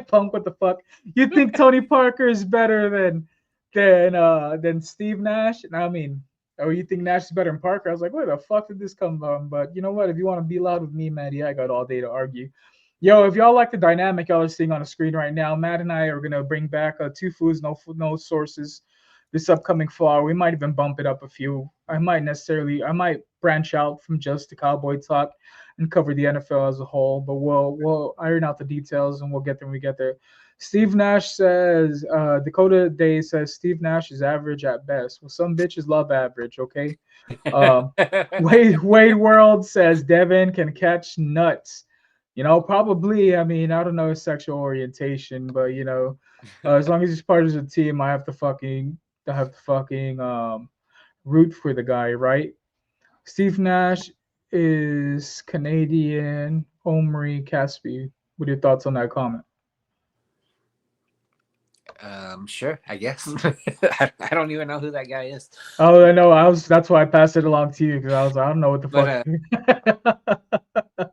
Punk? What the fuck? You think Tony Parker is better than Steve Nash? And I mean, oh, you think Nash is better than Parker? I was like, where the fuck did this come from? But you know what? If you want to be loud with me, Maddie, I got all day to argue. Yo, if y'all like the dynamic y'all are seeing on the screen right now, Matt and I are gonna bring back two foos, no sources this upcoming fall. We might even bump it up a few. I might branch out from just the Cowboy talk and cover the NFL as a whole. But we'll iron out the details and we'll get there when we get there. Steve Nash says, Dakota Day says Steve Nash is average at best. Well, some bitches love average, okay? Wade World says Devin can catch nuts. Probably, I don't know his sexual orientation, but as long as he's part of the team, I have to fucking root for the guy, right? Steve Nash is Canadian. Omri Caspi. What are your thoughts on that comment? Sure, I guess. I don't even know who that guy is. Oh, I know. That's why I passed it along to you because I don't know what the fuck.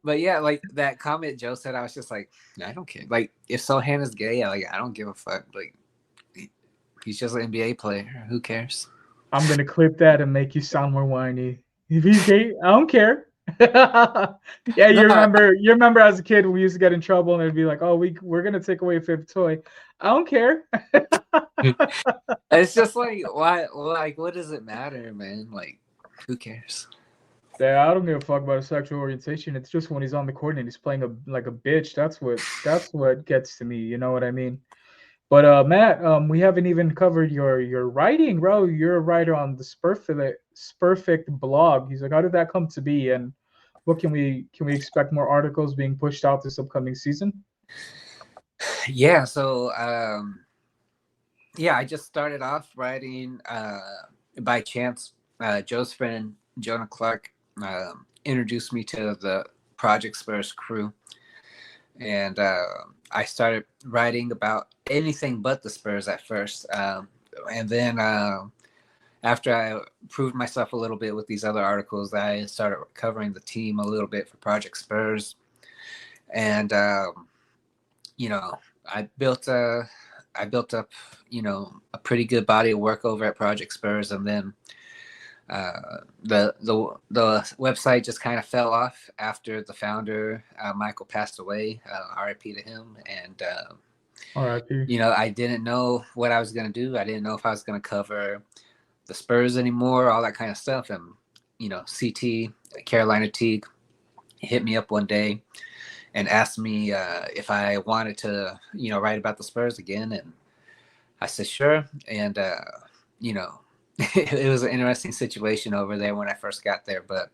But yeah, like that comment Joe said, I was just like, I don't care. Like if Sohan is gay, I don't give a fuck. Like He's just an NBA player. Who cares? I'm gonna clip that and make you sound more whiny. If he's gay, I don't care. Yeah, No, you remember as a kid we used to get in trouble and it'd be like, oh, we're gonna take away a fifth toy. I don't care. it's just like why? Like, what does it matter, man? Like, who cares? Yeah, I don't give a fuck about his sexual orientation. It's just when he's on the court and he's playing like a bitch. That's what gets to me. You know what I mean? But Matt, we haven't even covered your writing, bro. You're a writer on the Spurfict blog. He's like, how did that come to be, and what can we expect more articles being pushed out this upcoming season? Yeah. So, yeah, I just started off writing by chance. Joe's friend Jonah Clark introduced me to the Project Spurs crew, and I started writing about anything but the Spurs at first, and then after I proved myself a little bit with these other articles, I started covering the team a little bit for Project Spurs, and you know, I built up, you know, a pretty good body of work over at Project Spurs, and then the website just kind of fell off after the founder Michael passed away. R.I.P. to him. And R.I.P. you know, I didn't know what I was gonna do. I didn't know if I was gonna cover the Spurs anymore, all that kind of stuff. And you know, CT Carolina Teague hit me up one day and asked me if I wanted to, you know, write about the Spurs again, and I said sure. And you know, it was an interesting situation over there when I first got there, but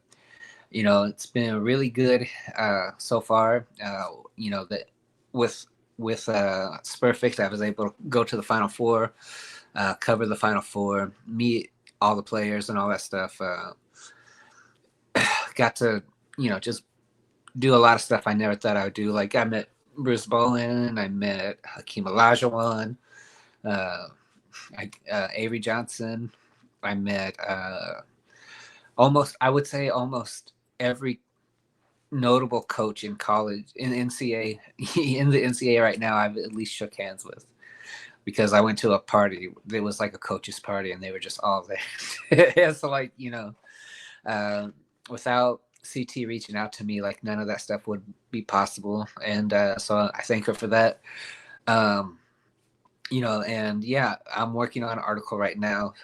you know, it's been really good so far. You know, that with Spurfict, I was able to go to the Final Four, cover the Final Four, meet all the players and all that stuff. Got to, you know, just do a lot of stuff I never thought I would do. Like I met Bruce Bowen, I met Hakeem Olajuwon, Avery Johnson. I met almost every notable coach in college, in NCAA, in the NCAA right now. I've at least shook hands with, because I went to a party. It was like a coach's party, and they were just all there. So, like, you know, without CT reaching out to me, like none of that stuff would be possible. And so I thank her for that. You know, and yeah, I'm working on an article right now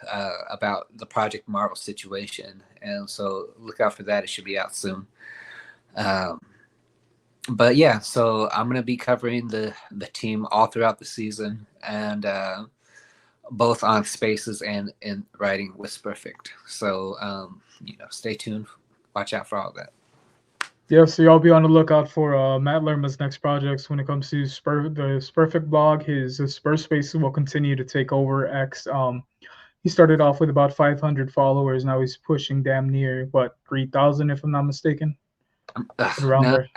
about the Project Marvel situation, and so look out for that. It should be out soon. But yeah, so I'm gonna be covering the team all throughout the season, and both on Spaces and in writing with Spurfict. So you know, stay tuned. Watch out for all that. Yeah, so y'all be on the lookout for Matt Lerma's next projects when it comes to the Spurfict blog. His Spur Spaces will continue to take over X. He started off with about 500 followers. Now he's pushing damn near, what, 3,000 if I'm not mistaken? Around No, there.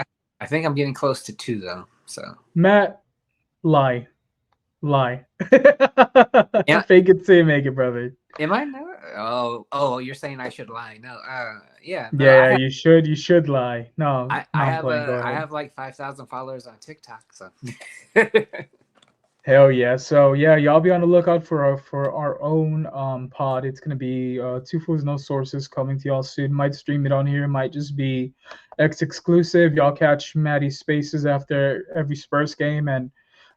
I think I'm getting close to 2 though. So Matt, lie. Yeah. Fake it till you make it, brother. Am I not? Oh, you're saying I should lie? No, yeah, no, Yeah, you should lie. No, I I'm have playing. Go I ahead. have like 5,000 followers on TikTok. So Hell yeah. So yeah, y'all be on the lookout for our own pod. It's gonna be Two Fools No Sources coming to y'all soon. Might stream it on here, might just be X exclusive. Y'all catch Maddie's Spaces after every Spurs game and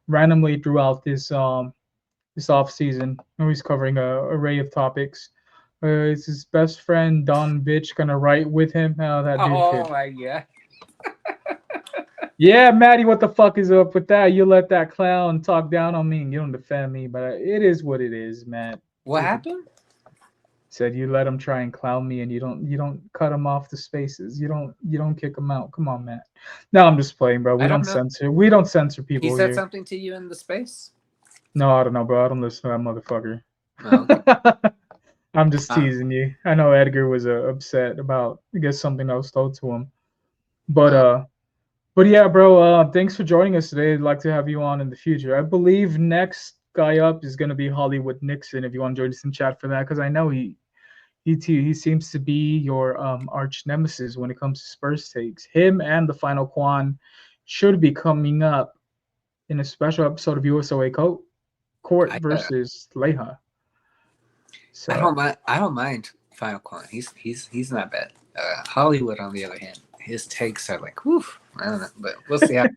randomly throughout this off season. He's covering a array of topics. Is his best friend Don Bitch gonna write with him? How that dude oh could. my god. Yeah, Maddie, what the fuck is up with that? You let that clown talk down on me and you don't defend me, but it is what it is, Matt. What happened? Said you let him try and clown me and you don't cut him off the Spaces. You don't kick him out. Come on, Matt. No, I'm just playing, bro. We don't censor. We don't censor people He said here. something to you in the space? No, I don't know, bro. I don't listen to that motherfucker. Oh, okay. I'm just teasing you. I know Edgar was upset about, I guess, something else told to him. But yeah, bro, thanks for joining us today. I'd like to have you on in the future. I believe next guy up is going to be Hollywood Nixon, if you want to join us in chat for that, because I know he seems to be your arch nemesis when it comes to Spurs takes. Him and the Final Quan should be coming up in a special episode of USOA Code. Court versus Leja. So I don't mind Final Con. He's not bad. Hollywood, on the other hand, his takes are like, whew, I don't know, but we'll see how.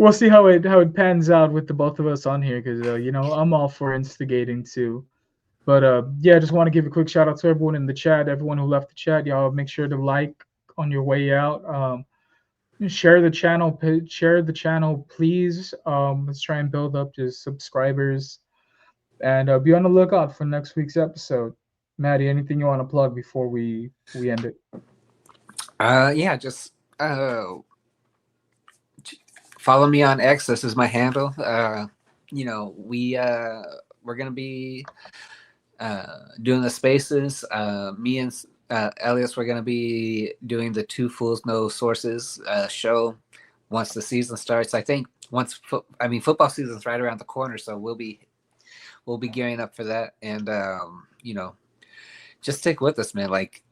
we'll see how it pans out with the both of us on here, because I'm all for instigating too. But yeah, I just want to give a quick shout out to everyone in the chat, everyone who left the chat. Y'all make sure to like on your way out. Share the channel, please. Let's try and build up just subscribers, and be on the lookout for next week's episode. Maddie, anything you want to plug before we end it? Yeah, just follow me on X. This is my handle. We're gonna be doing the spaces. Me and Elias, we're gonna be doing the Two Fools No Sources show once the season starts. I think football season's right around the corner, so we'll be gearing up for that. And just stick with us, man. Like,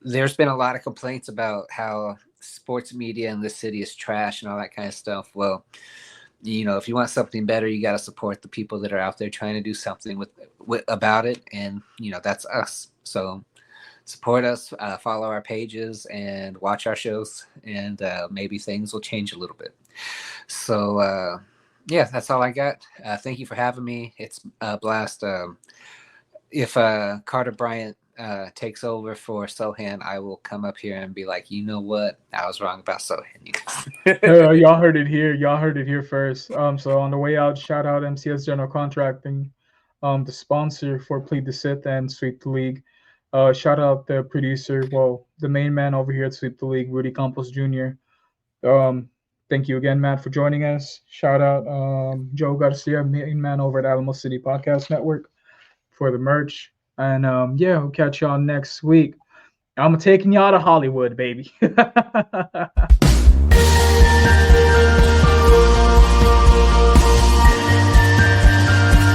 there's been a lot of complaints about how sports media in this city is trash and all that kind of stuff. Well, if you want something better, you got to support the people that are out there trying to do something about it. And, that's us. So support us, follow our pages, and watch our shows, and maybe things will change a little bit. So, yeah, that's all I got. Thank you for having me. It's a blast. If Carter Bryant takes over for Sohan, I will come up here and be like, you know what? I was wrong about Sohan. Y'all heard it here. Y'all heard it here first. So on the way out, shout out MCS General Contracting, the sponsor for Plead the Sith and Sweep the League. Shout out the producer, the main man over here at Sweep the League, Rudy Campos Jr. Thank you again, Matt, for joining us. Shout out Joe Garcia, main man over at Alamo City Podcast Network, for the merch. And yeah, we'll catch y'all next week. I'm taking y'all to Hollywood, baby.